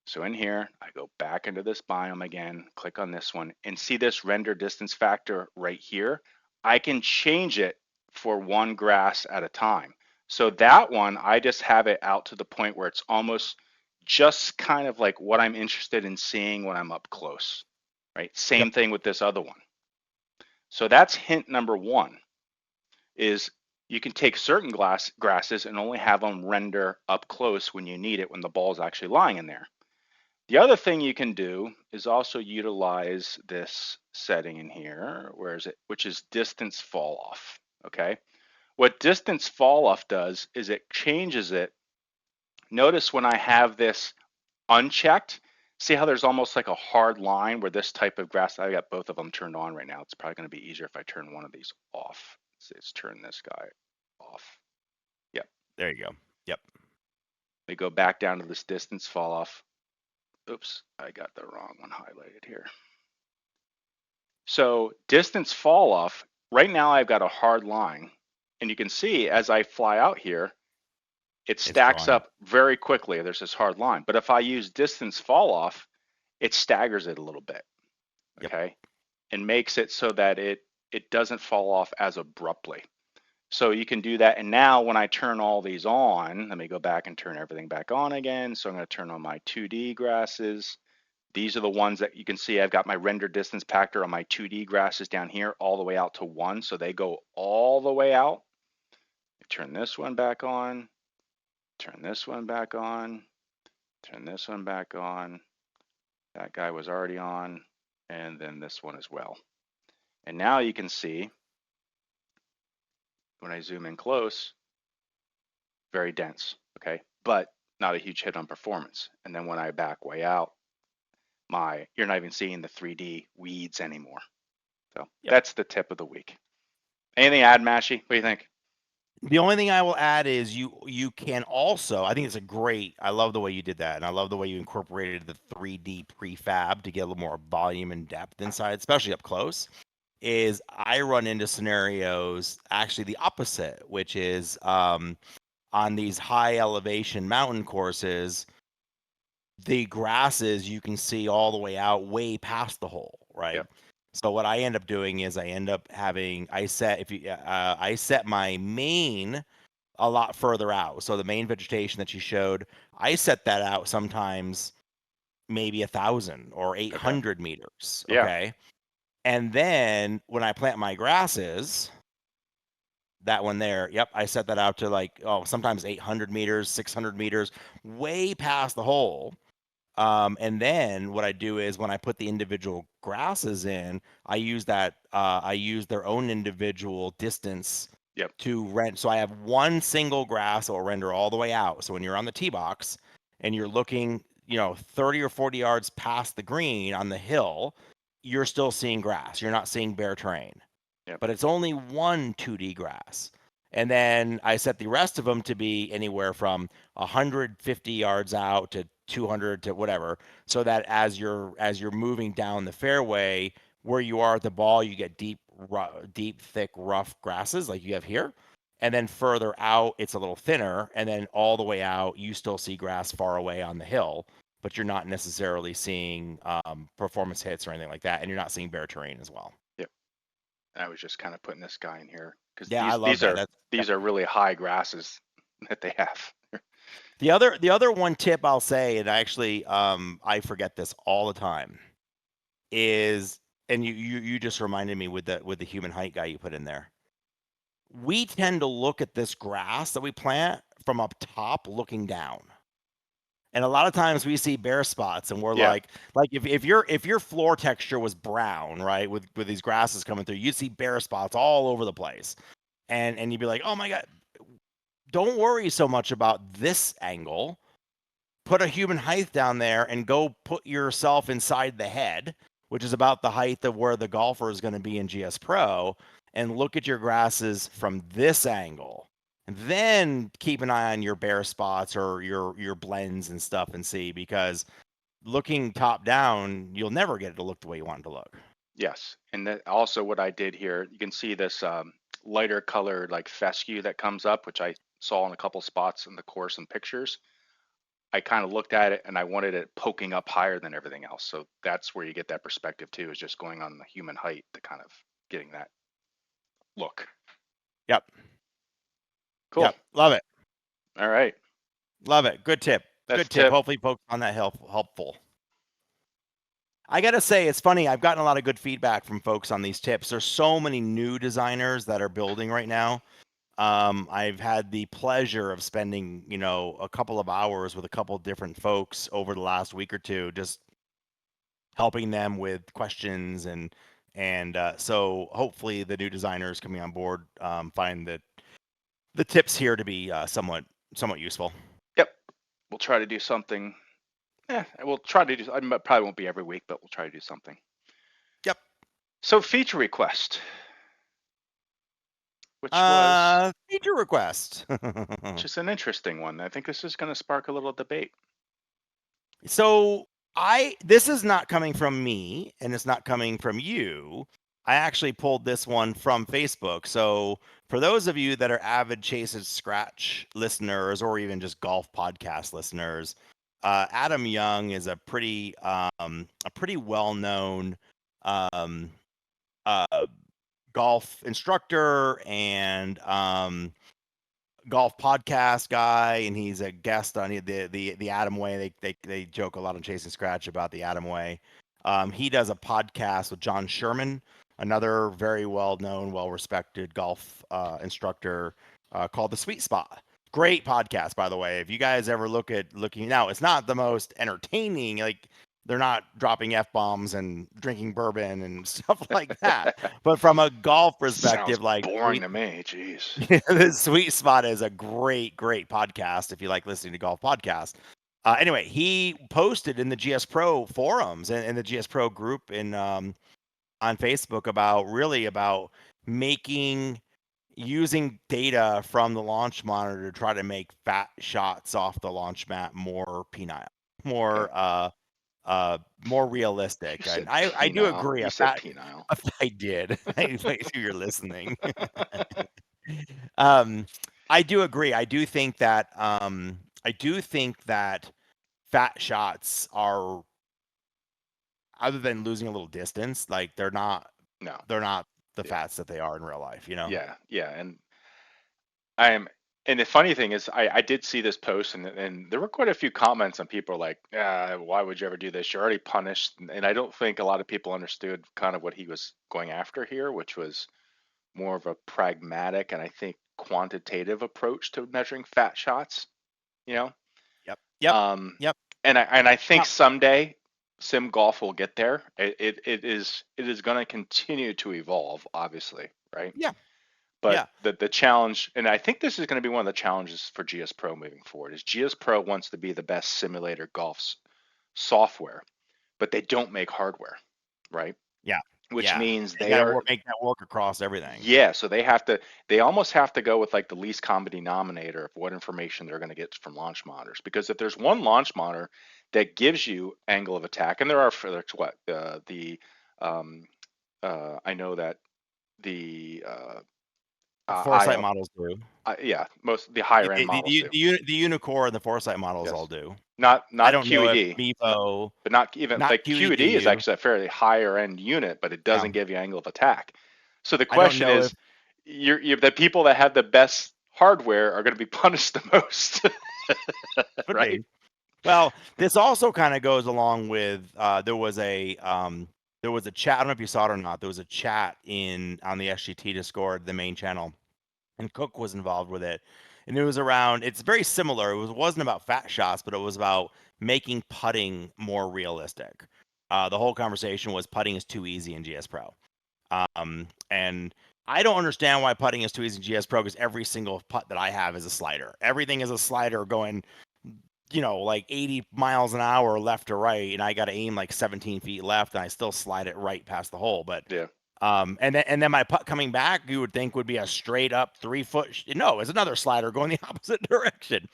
So in here, I go back into this biome again, click on this one, and see this render distance factor right here. I can change it for one grass at a time. So that one, I just have it out to the point where it's almost just kind of like what I'm interested in seeing when I'm up close, right? Same Yep. thing with this other one. So that's hint number one, is you can take certain grasses and only have them render up close when you need it, when the ball is actually lying in there. The other thing you can do is also utilize this setting in here, where is it, which is distance fall off, okay? What distance fall off does is it changes it. Notice when I have this unchecked, see how there's almost like a hard line where this type of grass, I got both of them turned on right now. It's probably gonna be easier if I turn one of these off. Let's turn this guy off. Yep. There you go. Yep. We go back down to this distance fall off. Oops, I got the wrong one highlighted here. So distance fall off, right now I've got a hard line. And you can see as I fly out here, it stacks up very quickly. There's this hard line. But if I use distance fall off, it staggers it a little bit, okay? Yep. And makes it so that it doesn't fall off as abruptly. So you can do that. And now when I turn all these on, let me go back and turn everything back on again. So I'm going to turn on my 2D grasses. These are the ones that you can see I've got my render distance factor on my 2D grasses down here all the way out to 1. So they go all the way out. Turn this one back on. Turn this one back on. Turn this one back on. That guy was already on. And then this one as well. And now you can see when I zoom in close, very dense, okay? But not a huge hit on performance. And then when I back way out, you're not even seeing the 3D weeds anymore. So yep. That's the tip of the week. Anything to add, Mashy? What do you think? The only thing I will add is you can also, I think it's I love the way you did that. And I love the way you incorporated the 3D prefab to get a little more volume and depth inside, especially up close. Is I run into scenarios actually the opposite, which is on these high elevation mountain courses, the grasses you can see all the way out way past the hole, right? Yep. So what I end up doing is I end up having I set my main a lot further out. So the main vegetation that you showed, I set that out sometimes maybe 1,000 or Okay. 800 meters. Yeah. Okay. And then when I plant my grasses, that one there, yep, I set that out to like, oh, sometimes 800 meters, 600 meters, way past the hole. And then what I do is when I put the individual grasses in, I use their own individual distance Yep. to rent. So I have one single grass that will render all the way out. So when you're on the tee box and you're looking, 30 or 40 yards past the green on the hill, you're still seeing grass. You're not seeing bare terrain, Yep. but it's only one 2D grass. And then I set the rest of them to be anywhere from 150 yards out to 200 to whatever, so that as you're moving down the fairway, where you are at the ball, you get deep, thick, rough grasses like you have here. And then further out, it's a little thinner. And then all the way out, you still see grass far away on the hill, but you're not necessarily seeing performance hits or anything like that. And you're not seeing bare terrain as well. Yep. I was just kind of putting this guy in here because Yeah, I these love these that. are That's these are really high grasses that they have. the other one tip I'll say, and I forget this all the time, is, and you just reminded me with the human height guy you put in there. We tend to look at this grass that we plant from up top looking down. And a lot of times we see bare spots and we're Yeah. like if your floor texture was brown, right, with these grasses coming through, you'd see bare spots all over the place. And you'd be like, "Oh my God, don't worry so much about this angle. Put a human height down there and go put yourself inside the head, which is about the height of where the golfer is going to be in GS Pro, and look at your grasses from this angle. And then keep an eye on your bare spots or your blends and stuff and see, because looking top down, you'll never get it to look the way you want it to look. Yes. And that also what I did here, you can see this lighter colored like fescue that comes up, which I saw in a couple spots in the course and pictures. I kind of looked at it and I wanted it poking up higher than everything else. So that's where you get that perspective too, is just going on the human height to kind of getting that look. Yep. Cool. Yep. Love it. All right. Love it. Good tip. That's Good the tip. tip. Hopefully folks on that helpful. I gotta say, it's funny. I've gotten a lot of good feedback from folks on these tips. There's so many new designers that are building right now. I've had the pleasure of spending, a couple of hours with a couple of different folks over the last week or two, just helping them with questions and so hopefully the new designers coming on board find that the tips here to be somewhat useful. Yep. We'll try to do something. We'll try to do. I probably won't be every week, but we'll try to do something. Yep. So feature request, which was Feature request. which is an interesting one. I think this is going to spark a little debate. So this is not coming from me and it's not coming from you. I actually pulled this one from Facebook. So for those of you that are avid Chase and Scratch listeners or even just golf podcast listeners, Adam Young is a pretty well-known um, uh, golf instructor and golf podcast guy, and he's a guest on the Adam Way. They joke a lot on Chase and Scratch about the Adam Way. He does a podcast with John Sherman, another very well known, well respected golf instructor, called The Sweet Spot. Great podcast, by the way. If you guys ever looking now, it's not the most entertaining. Like, they're not dropping F bombs and drinking bourbon and stuff like that. But from a golf Sounds perspective, like boring to me. Jeez. the Sweet Spot is a great podcast if you like listening to golf podcasts. Anyway, he posted in the GS Pro forums and in the GS Pro group on Facebook about using data from the launch monitor to try to make fat shots off the launch mat more penile, more Okay. more You realistic. And said I do penile. agree. You said penile. I did. I make sure you're listening. um I do agree. I do think that fat shots are, other than losing a little distance, like No. they're not the Yeah. fats that they are in real life, you know? Yeah. Yeah. And I am, and the funny thing is, I did see this post, and there were quite a few comments, and people like, why would you ever do this? You're already punished. And I don't think a lot of people understood kind of what he was going after here, which was more of a pragmatic and I think quantitative approach to measuring fat shots, you know? Yep. Yep. Um, Yep. and I think Now, someday sim golf will get there. It is going to continue to evolve, obviously, right? yeah. But Yeah. the challenge, and I think this is going to be one of the challenges for GS Pro moving forward, is GS Pro wants to be the best simulator golf software, but they don't make hardware, right? Yeah. Which Yeah. means They they got to are, make that work across everything. yeah, so they almost have to go with like the least common denominator of what information they're going to get from launch monitors. Because if there's one launch monitor that gives you angle of attack, and there are for there's what um, I know that the Foresight models do. yeah, most the higher end The models do. the Unicore and the Foresight models all Yes, do. I not don't know if QED, Mevo, but not even not like QED is QEDU. actually a fairly higher end unit, but it Yeah. doesn't give you angle of attack. So the I don't question know if is, the people that have the best hardware are going to be punished the most, could right? be. Well, this also kind of goes along with there was a chat. I don't know if you saw it or not. There was a chat in on the SGT Discord, the main channel, and Cook was involved with it. And it was around. It's very similar. Wasn't about fat shots, but it was about making putting more realistic. The whole conversation was putting is too easy in GS Pro. And I don't understand why putting is too easy in GS Pro because every single putt that I have is a slider. Everything is a slider going, like 80 miles an hour left to right, and I got to aim like 17 feet left, and I still slide it right past the hole. But Yeah, and then my putt coming back, you would think would be a straight up 3 foot. No, it's another slider going the opposite direction.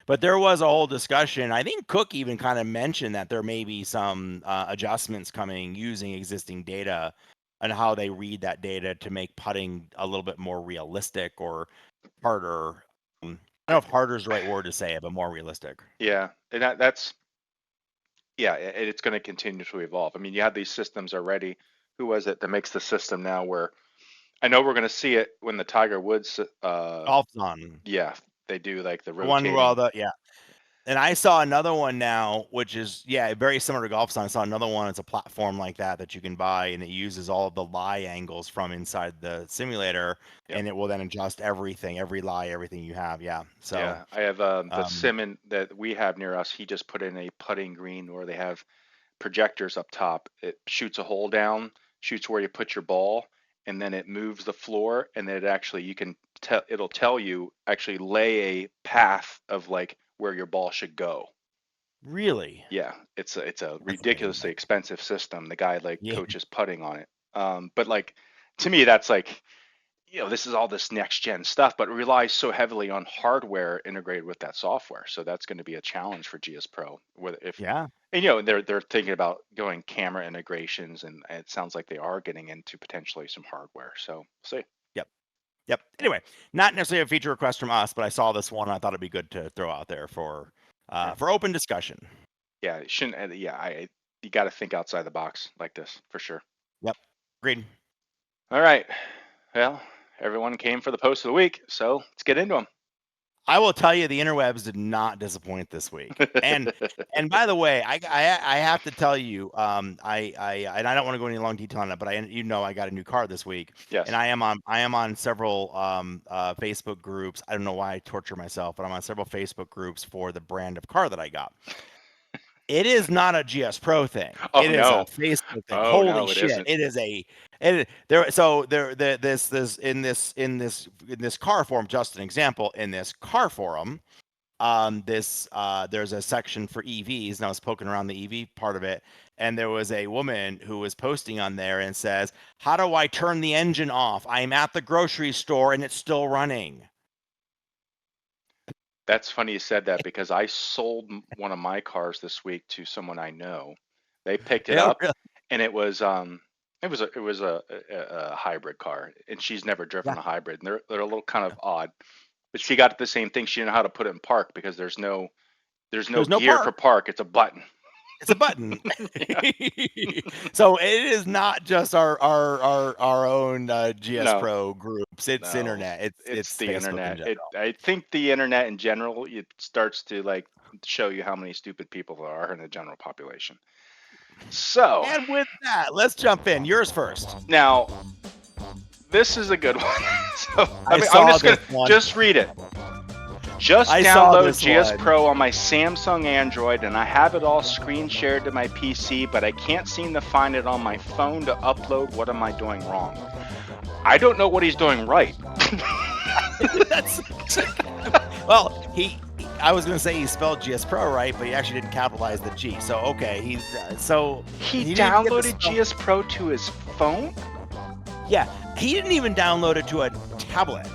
But there was a whole discussion. I think Cook even kind of mentioned that there may be some adjustments coming using existing data and how they read that data to make putting a little bit more realistic or harder. I I, don't know if harder is the right word to say it, but more realistic. yeah, and that's yeah, it's going to continue to evolve. I mean, you have these systems already. Who was it that makes the system now where I know we're going to see it when the Tiger Woods, Golf's on. yeah, they do like the The one where all rotating. the yeah. And I saw another one now, which is very similar to Golf Sun. I saw another one. It's a platform like that you can buy, and it uses all of the lie angles from inside the simulator, Yep. and it will then adjust everything, every lie, everything you have. Yeah. So, Yeah, I have the um, sim that we have near us. He just put in a putting green where they have projectors up top. It shoots a hole down, shoots where you put your ball, and then it moves the floor, and then it actually you can tell it'll tell you actually lay a path of like where your ball should go. really, Yeah, it's a that's ridiculously amazing. expensive system. The guy like Yeah. coaches putting on it. But like to me, that's like this is all this next gen stuff, but it relies so heavily on hardware integrated with that software. So that's going to be a challenge for GS Pro. Whether if Yeah. and they're thinking about going camera integrations, and it sounds like they are getting into potentially some hardware. So see, Yep. Yep. yeah, Anyway, not necessarily a feature request from us, but I saw this one. And I thought it'd be good to throw out there yeah, for open discussion. yeah. It shouldn't. Yeah, you got to think outside the box like this for sure. Yep. Agreed. All right. Well, everyone came for the post of the week, so let's get into I will tell you, the interwebs did not disappoint this week. them. And by the way, I have to tell you, and I don't want to go into long detail on it, but I got a new car this week, and Yes. I am on several Facebook groups. I don't know why I torture myself, but I'm on several Facebook groups for the brand of car that I got. It is not a GS Pro thing. Oh It is a no. Facebook thing. Oh Holy no, it shit! isn't. It is a it there. So this in this car forum. Just an example, in this car forum, there's a section for EVs, and I was poking around the EV part of it, and there was a woman who was posting on there and says, "How do I turn the engine off? I'm at the grocery store and it's still running." That's funny you said that because I sold one of my cars this week to someone I know. They picked it Yeah, up, really. and it was a hybrid car, and she's never driven Yeah, a hybrid. And they're a little kind of odd. But she got the same thing. She didn't know how to put it in park because there's no There's no gear for park. park. It's a button. It's a button. Yeah. So it is not just our own GS No, Pro groups. It's no, internet. it's It's the Facebook in internet. general. I think the internet in general, it starts to like show you how many stupid people there are in the general population. So And with that, let's jump in. Yours first. now this is a good one. So I I'm saw just gonna this one. just read it. Just I saw download this GS one. Pro on my Samsung Android, and I have it all screen shared to my PC, but I can't seem to find it on my phone to upload. What am I doing wrong? I don't know what he's doing right. That's well, I was gonna say he spelled GS Pro right, but he actually didn't capitalize the G. So okay, he He didn't get the downloaded spell- GS Pro to his phone? Yeah, he didn't even download it to a tablet.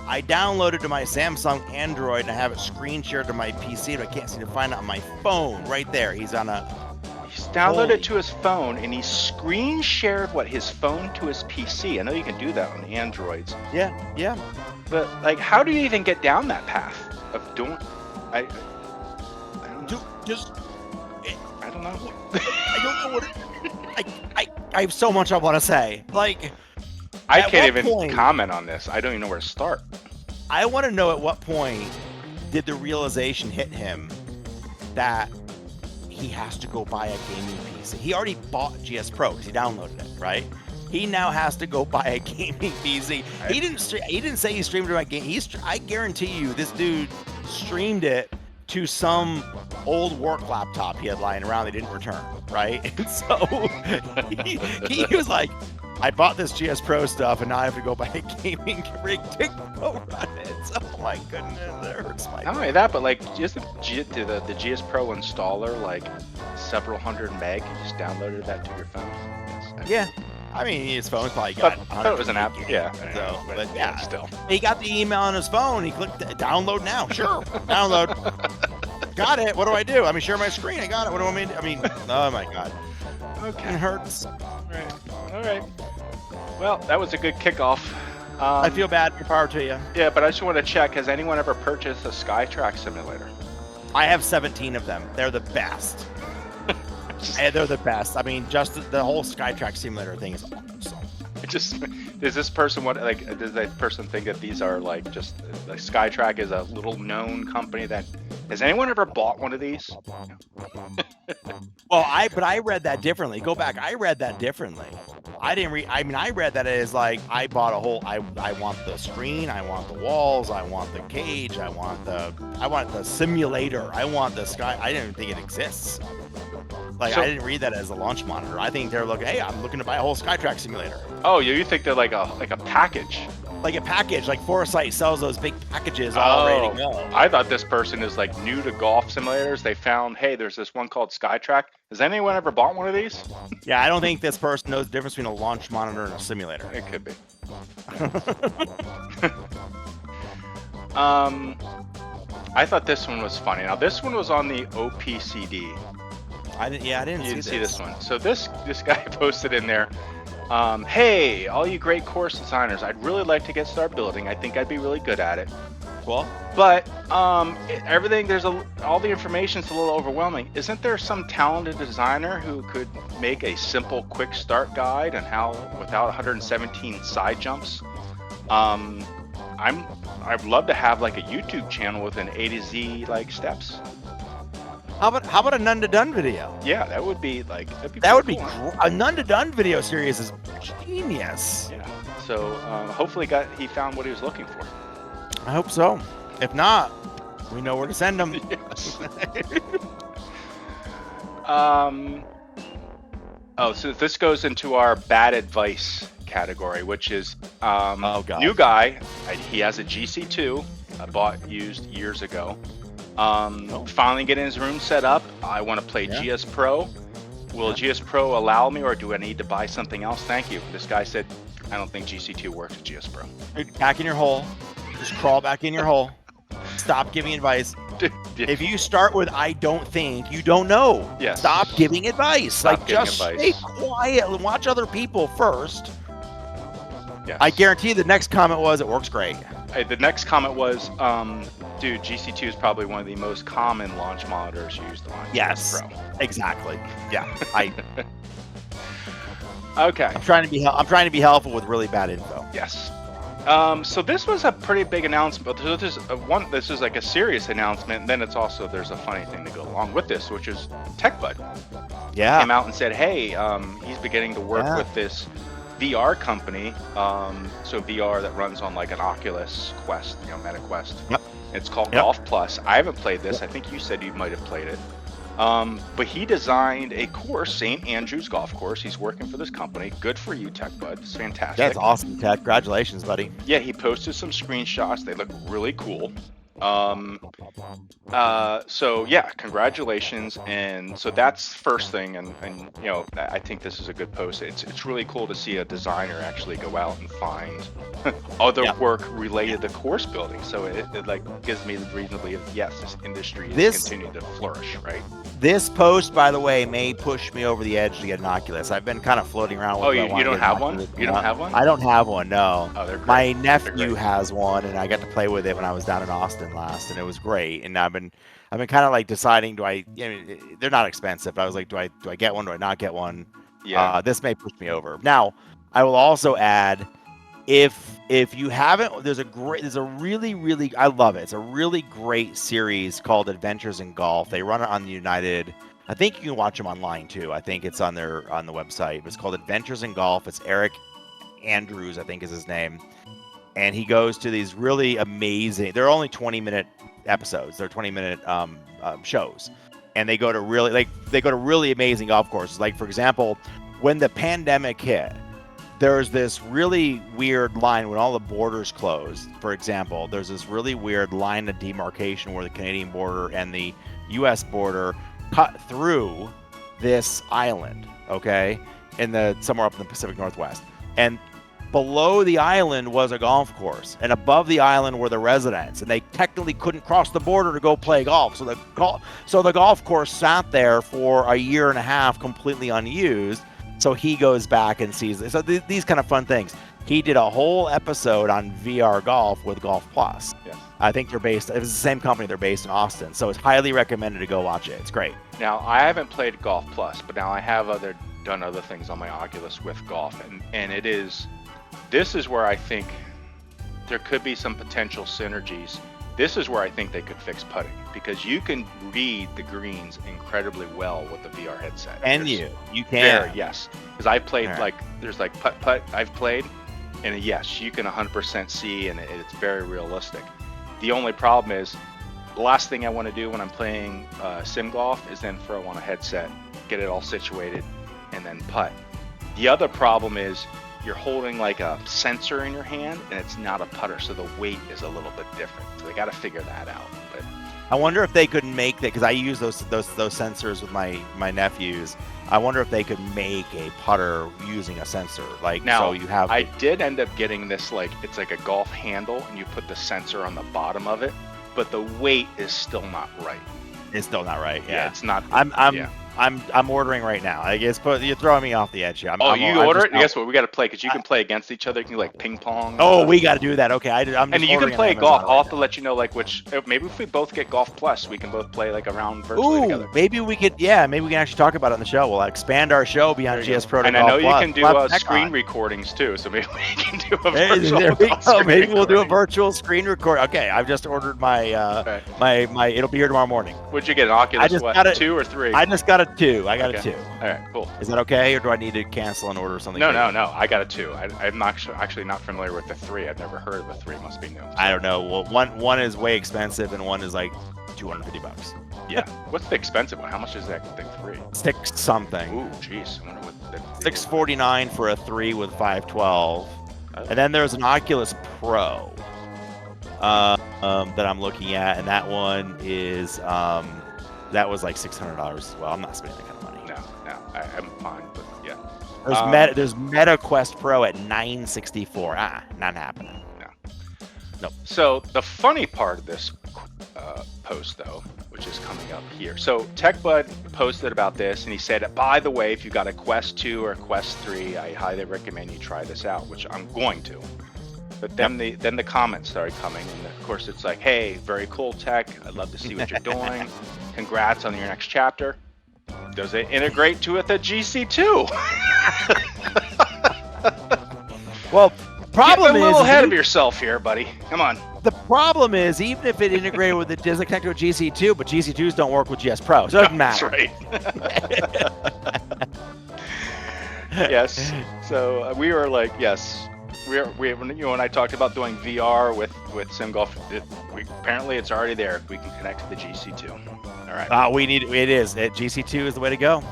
I downloaded to my Samsung Android and I have it screen shared to my PC, but I can't seem to find it on my phone. Right there, he's on a. He's downloaded it to his phone and he screen shared his phone to his PC. I know you can do that on Androids. Yeah. But like, how do you even get down that path of doing? I don't know. Just I don't know. I don't know what. I have so much I want to say. Like, I at can't what even point- comment on this. I don't even know where to start. I want to know at what point did the realization hit him that he has to go buy a gaming PC. He already bought GS Pro because he downloaded it, right? He now has to go buy a gaming PC. He didn't say he streamed it to my game. I guarantee you, this dude streamed it to some old work laptop he had lying around that he didn't return, right? And so he was like, I bought this GS Pro stuff and now I have to go buy a gaming rig to go run it. Oh my goodness, that hurts my Not only that, but like just the GS Pro installer, like several hundred meg, you just downloaded that to your phone. Yeah. I mean, his phone's probably got. I thought it was an app. Yeah. So, but yeah, still. He got the email on his phone. He clicked download now. Sure, download. Got it. What do I do? I mean, share my screen. I got it. What do I mean? I mean, oh my god. Okay. It hurts. All right. Well, that was a good kickoff. I feel bad. More power to you. Yeah, but I just want to check. Has anyone ever purchased a Skytrack simulator? I have 17 of them. They're the best. They're the best. I mean, just the whole Skytrack simulator thing is awesome. Does this person does that person think that these are like just like Skytrack is a little known company that has anyone ever bought one of these? Well, I read that differently. Go back. I read that differently. I didn't read. I mean, I read that as like I bought a whole. I want the screen. I want the walls. I want the cage. I want the simulator. I want the sky. I didn't think it exists. Like, I didn't read that as a launch monitor. I think they're looking. Hey, I'm looking to buy a whole Skytrack simulator. Oh, you think they're like a package? Like a package. Like Foresight sells those big packages all ready to go. I thought this person is like new to golf simulators. They found, hey, there's this one called Skytrack. Has anyone ever bought one of these? Yeah, I don't think this person knows the difference between a launch monitor and a simulator. It could be. I thought this one was funny. Now this one was on the OPCD. I didn't You didn't see this this one. So this guy posted in there, hey, all you great course designers, I'd really like to get started building. I think I'd be really good at it. Well, But everything, all the information's a little overwhelming. Isn't there some talented designer who could make a simple quick start guide on how, without 117 side jumps? I'd love to have like a YouTube channel with an A to Z like steps. how about a none to done video? Yeah, that would be like A none to done video series is genius. Yeah. So hopefully he found what he was looking for. I hope so. If not, we know where to send them. Yes. So this goes into our bad advice category, which is new guy. He has a GC2 I bought used years ago. Finally getting his room set up. I want to play GS Pro. Will GS Pro allow me, or do I need to buy something else? Thank you. This guy said, I don't think GC2 works with GS Pro. Back in your hole. Just crawl back in your hole. Stop giving advice. If you start with I don't think, you don't know. Yes. Stop giving advice. Stop giving just advice. stay quiet and watch other people first. Yes. I guarantee the next comment was, it works great. The next comment was, dude, GC2 is probably one of the most common launch monitors used on Yes, Pro. exactly. Yeah, Okay. I'm trying to be helpful with really bad info. Yes. So this was a pretty big announcement. But this is like a serious announcement. And then there's a funny thing to go along with this, which is TechBud. Yeah. Came out and said, hey, he's beginning to work with this VR company. So VR that runs on like an Oculus Quest, Meta Quest. Yep. It's called Golf Plus. I haven't played this. I think you said you might have played it. But he designed a course, St. Andrews Golf Course. He's working for this company. Good for you, TechBud. It's fantastic. That's awesome, Tech. Congratulations, buddy. Yeah, he posted some screenshots. They look really cool. So yeah, congratulations. And so that's first thing. And I think this is a good post. It's really cool to see a designer actually go out and find other work related to course building. So it like gives me the reason to believe, yes, this industry is continuing to flourish, right? This post, by the way, may push me over the edge to get an Oculus. I've been kind of floating around with you don't have one? You don't have one? I don't have one, no. Oh, they're great. My nephew has one, and I got to play with it when I was down in Austin last, and it was great. And I've been kind of like deciding, they're not expensive, but I was like, do I get one? Do I not get one? Yeah. This may push me over. Now, I will also add, if you haven't, there's a really, I love it. It's a really great series called Adventures in Golf. They run it on the United. I think you can watch them online too. I think it's on the website. It's called Adventures in Golf. It's Eric Andrews, I think is his name. And he goes to these really amazing, they're only 20-minute episodes. They're 20-minute shows. And they go to really amazing golf courses. Like, for example, when the pandemic hit, there's this really weird line when all the borders closed. For example, there's this really weird line of demarcation where the Canadian border and the U.S. border cut through this island, okay, somewhere up in the Pacific Northwest. And below the island was a golf course, and above the island were the residents, and they technically couldn't cross the border to go play golf. So the golf course sat there for a year and a half completely unused. So he goes back and sees this. So these kind of fun things. He did a whole episode on VR golf with Golf Plus. Yes. I think it was the same company. They're based in Austin. So it's highly recommended to go watch it. It's great. Now, I haven't played Golf Plus, but now I have done other things on my Oculus with golf. And this is where I think there could be some potential synergies. This is where I think they could fix putting, because you can read the greens incredibly well with the VR headset. You can. Yes. Because I played there's like putt I've played, and yes, you can 100% see, and it's very realistic. The only problem is, the last thing I want to do when I'm playing sim golf is then throw on a headset, get it all situated, and then putt. The other problem is you're holding like a sensor in your hand, and it's not a putter, so the weight is a little bit different. So they got to figure that out. But I wonder if they could make that, because I use those sensors with my nephews. I wonder if they could make a putter using a sensor. Like, now, so you have. I did end up getting this, it's like a golf handle, and you put the sensor on the bottom of it, but the weight is still not right. It's still not right. Yeah, it's not. I'm ordering right now. I guess, but you're throwing me off the edge here. You order it? Guess what? We got to play, because you can play against each other. You can like ping pong. Oh, we got to do that. Okay, I'm. And you can play golf. I'll have to let you know which. Maybe if we both get Golf Plus, we can both play like a round virtually together. Maybe we could. Yeah, maybe we can actually talk about it on the show. We'll expand our show beyond GS Pro to And Golf I know Plus. you can do screen recordings too, so maybe we can do a virtual. Maybe we'll do a virtual screen record. Okay, I've just ordered my my. It'll be here tomorrow morning. Would you get an Oculus? 2 or 3? I just got a 2. I got a 2. All right, cool. Is that okay, or do I need to cancel and order something? No. I got a 2. I'm actually not familiar with the 3. I've never heard of the 3. It must be new. I don't know. Well, one is way expensive, and one is like $250. Yeah. What's the expensive one? How much is that thing 3? 6 something. Ooh, jeez. I wonder what the $649 for a 3 with 512. And then there's an Oculus Pro that I'm looking at, and that one is that was like $600 as well. I'm not spending that kind of money. No, I'm fine, but yeah. There's Meta Quest Pro at $964. Not happening. No. So the funny part of this post, though, which is coming up here. So TechBud posted about this, and he said, by the way, if you got a Quest 2 or a Quest 3, I highly recommend you try this out, which I'm going to. But then the comments started coming, and of course it's like, hey, very cool tech. I'd love to see what you're doing. Congrats on your next chapter. Does it integrate to with a GC2? Well, problem Get a is little ahead of yourself here, buddy. Come on. the problem is even if it integrated with it doesn't connect to a GC2, but GC2s don't work with GS Pro, so it doesn't matter. That's right. Yes. So we were like, yes. When I talked about doing VR with SimGolf, apparently it's already there. We can connect to the GC2. All right. GC2 is the way to go.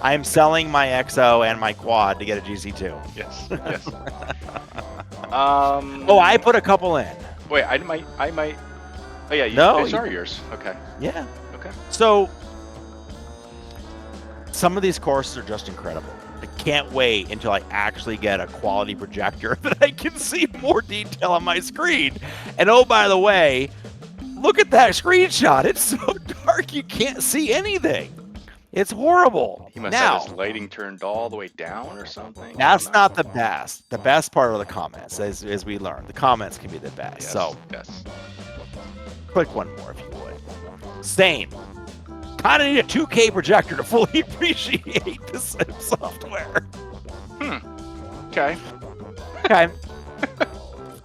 I am selling my XO and my quad to get a GC2. Yes. Yes. I put a couple in. Wait, I might. Oh yeah. These are yours. Okay. Yeah. Okay. So some of these courses are just incredible. I can't wait until I actually get a quality projector that I can see more detail on my screen. And oh, by the way, look at that screenshot. It's so dark you can't see anything. It's horrible. He must have his lighting turned all the way down or something. That's not the best. The best part are the comments, as we learned. The comments can be the best. Yes, so yes. Click one more if you would. Same. Kind of need a 2K projector to fully appreciate the Sim software. Okay. Okay.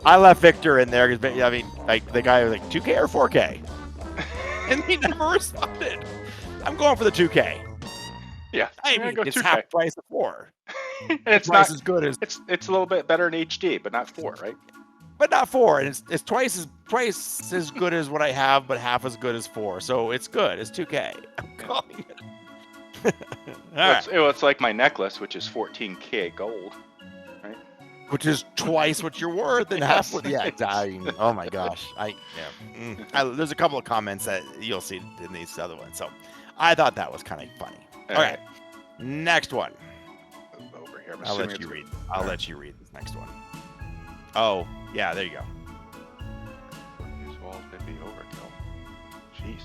I left Victor in there because I mean, like the guy was like 2K or 4K, and he never responded. I'm going for the 2K. Yeah. I mean, go it's 2K. half price of 4. It's twice not as good as, it's a little bit better in HD, but not 4, right? but not 4. And it's twice as good as what I have, but half as good as 4. So it's good. It's 2K. I'm calling it. It's like my necklace, which is 14K gold, right? Which is twice what you're worth and half what. Yeah, exactly. Oh my gosh. There's a couple of comments that you'll see in these other ones. So I thought that was kind of funny. All right. Next one. Move over here. I'll let you read. I'll let you read this next one. Oh, yeah, there you go. These walls may be overkill. Jeez.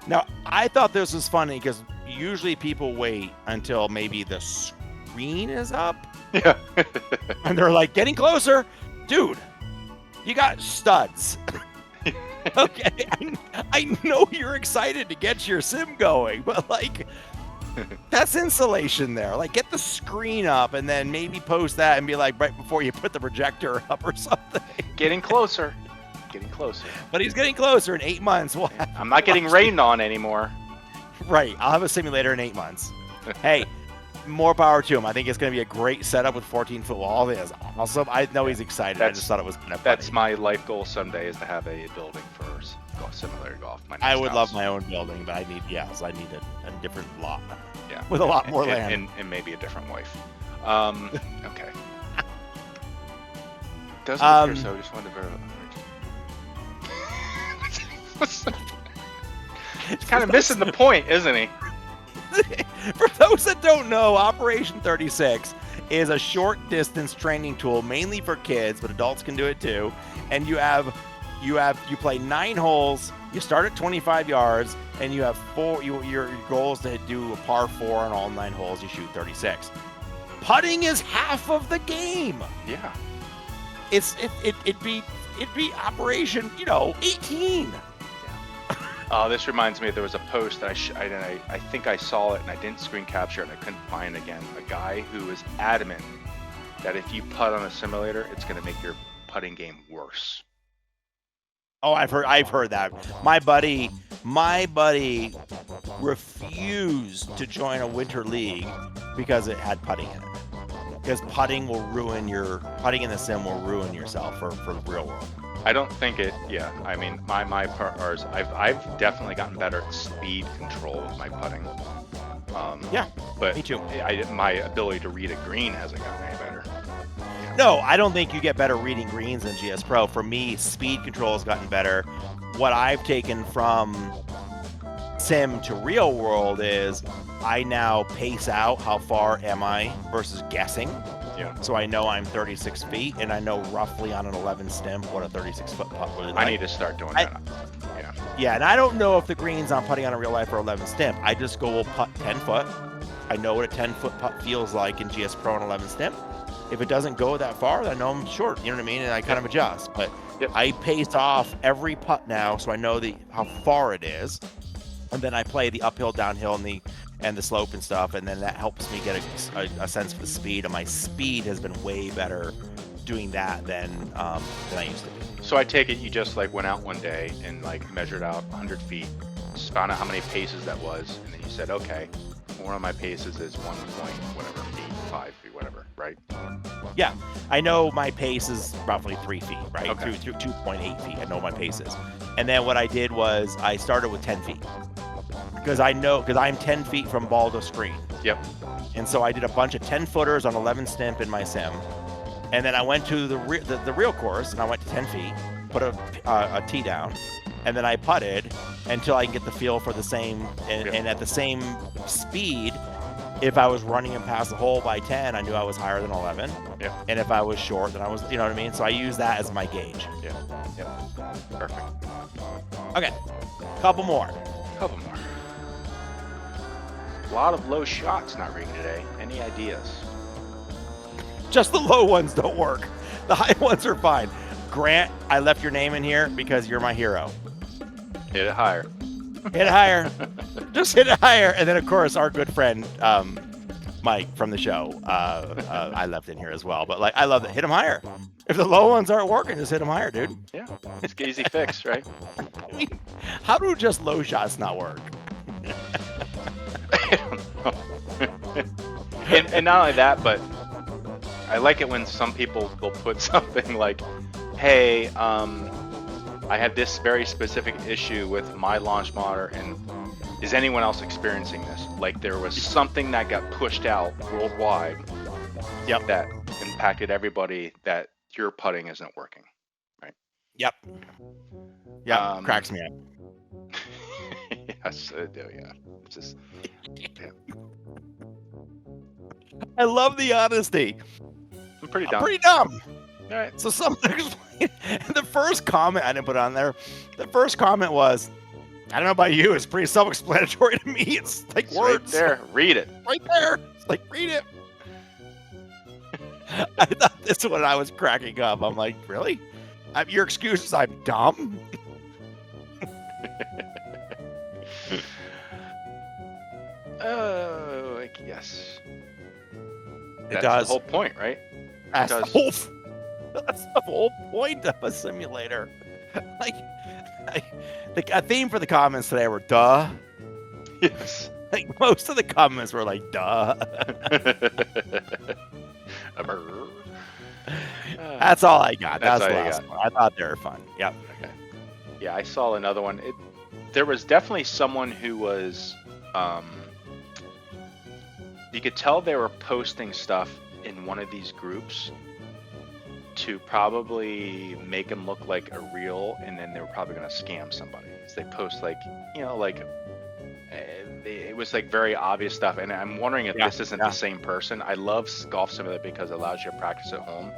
Now, I thought this was funny because usually people wait until maybe the screen is up. Yeah. And they're like, getting closer. Dude, you got studs. Okay, I know you're excited to get your sim going, but like, that's insulation there. Like, get the screen up and then maybe post that and be like, right before you put the projector up or something. Getting closer. Getting closer. But he's getting closer in 8 months. I'm not getting rained on anymore. Right. I'll have a simulator in 8 months. Hey, more power to him. I think it's going to be a great setup with 14-foot wall. It is awesome. I know he's excited. I just thought it was kind of funny. That's my life goal someday, is to have a building for simulator golf. I would love my own building, but I need a different lot. Yeah. With a lot more land. And maybe a different wife. Okay. Doesn't appear so. I just wanted to He's kind of missing the point, isn't he? For those that don't know, Operation 36 is a short distance training tool mainly for kids, but adults can do it too. And you play 9 holes. You start at 25 yards, and you have your goal is to do a par 4 on all 9 holes. You shoot 36. Putting is half of the game. Yeah. It'd be Operation 18. This reminds me, there was a post that I think I saw it and I didn't screen capture it and I couldn't find it again. A guy who is adamant that if you putt on a simulator, it's going to make your putting game worse. Oh, I've heard that. My buddy refused to join a winter league because it had putting in it. Because putting in the sim will ruin yourself for the real world. I don't think it. Yeah, I mean, my partners. I've definitely gotten better at speed control with my putting. Yeah, but me too. My ability to read a green hasn't gotten any better. No, I don't think you get better reading greens than GS Pro. For me, speed control has gotten better. What I've taken from sim to real world is I now pace out how far am I versus guessing. Yeah. So I know I'm 36 feet, and I know roughly on an 11 stem what a 36-foot putt would be like. I need to start doing that. Yeah. Yeah, and I don't know if the greens I'm putting on a real life or 11 stimp. I just go, we'll putt 10 foot. I know what a 10-foot putt feels like in GS Pro and 11 stimp. If it doesn't go that far, I know I'm short. You know what I mean? And I kind of adjust. But I pace off every putt now, so I know how far it is. And then I play the uphill, downhill, and the slope and stuff, and then that helps me get a sense for the speed. And my speed has been way better doing that than I used to be. So I take it you just like went out one day and like measured out 100 feet, just found out how many paces that was, and then you said, okay, one of my paces is 1 point whatever feet, 5 feet, whatever, right? Yeah, I know my pace is roughly 3 feet, right? Okay. Through 2.8 feet. I know my pace is. And then what I did was I started with 10 feet. Because I'm 10 feet from ball to screen. Yep. And so I did a bunch of 10-footers on 11 stimp in my sim. And then I went to the real course, and I went to 10 feet, put a tee down, and then I putted until I can get the feel for the same, and at the same speed, if I was running and past the hole by 10, I knew I was higher than 11. Yeah. And if I was short, then I was, you know what I mean? So I use that as my gauge. Yeah. Perfect. Okay. Couple more. A lot of low shots not rigging today. Any ideas? Just the low ones don't work. The high ones are fine. Grant, I left your name in here because you're my hero. Hit it higher. Hit it higher. Just hit it higher. And then, of course, our good friend Mike from the show, I left in here as well. But like, I love it. Hit them higher. If the low ones aren't working, just hit them higher, dude. Yeah, it's an easy fix, right? I mean, how do just low shots not work? I don't know. and not only that, but I like it when some people will put something like, hey, I have this very specific issue with my launch monitor, and is anyone else experiencing this? Like there was something that got pushed out worldwide that impacted everybody, that your putting isn't working, right? Yep. Cracks me up. Yes, I do, yeah. It's just, I love the honesty. I'm pretty dumb. All right. So someone explain. The first comment, I didn't put on there. The first comment was, I don't know about you, it's pretty self-explanatory to me. It's like It's words. right there. Read it. Right there. It's like, read it. I thought this one I was cracking up. I'm like, really? Your excuse is I'm dumb? Oh, yes. It That's does. the whole point, right? That's the whole point of a simulator. A theme for the comments today were duh. Yes. Like most of the comments were like duh. That's all I got. That's the last one. I thought they were fun. Yep. Okay. Yeah, I saw another one. There was definitely someone who was, you could tell they were posting stuff in one of these groups to probably make them look like a real, and then they were probably going to scam somebody. So they post like, it was like very obvious stuff. And I'm wondering if this isn't the same person. I love Golf Simulator because it allows you to practice at home.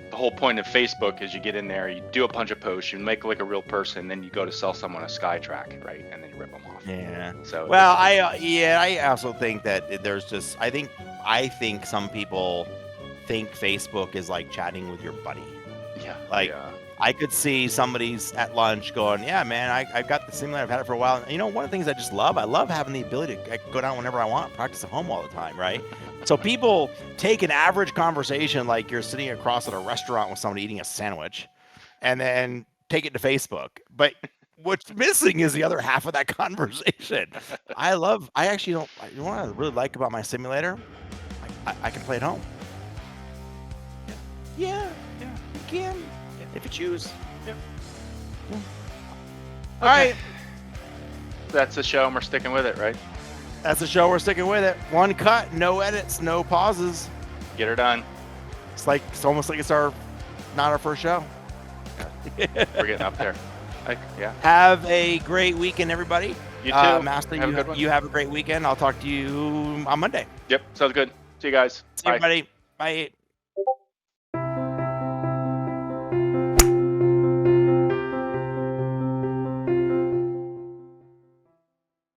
The whole point of Facebook is you get in there, you do a bunch of posts, you make like a real person, then you go to sell someone a SkyTrack, right? And then you rip them off. Yeah. So I also think that there's just I think some people think Facebook is like chatting with your buddy. Yeah. I could see somebody's at lunch going, yeah, man, I've got the simulator. I've had it for a while. And, one of the things I just love, I love having the ability to go down whenever I want, practice at home all the time, right? So people take an average conversation like you're sitting across at a restaurant with somebody eating a sandwich and then take it to Facebook. But what's missing is the other half of that conversation. You know what I really like about my simulator? I can play at home. Yeah, you can. If you choose. Yep. Yeah. All right. That's the show, and we're sticking with it, right? That's the show. We're sticking with it. One cut, no edits, no pauses. Get her done. It's almost like it's not our first show. Yeah. We're getting up there. Yeah. Have a great weekend, everybody. You too. Master, you have a great weekend. I'll talk to you on Monday. Yep. Sounds good. See you guys. See you, everybody. Bye.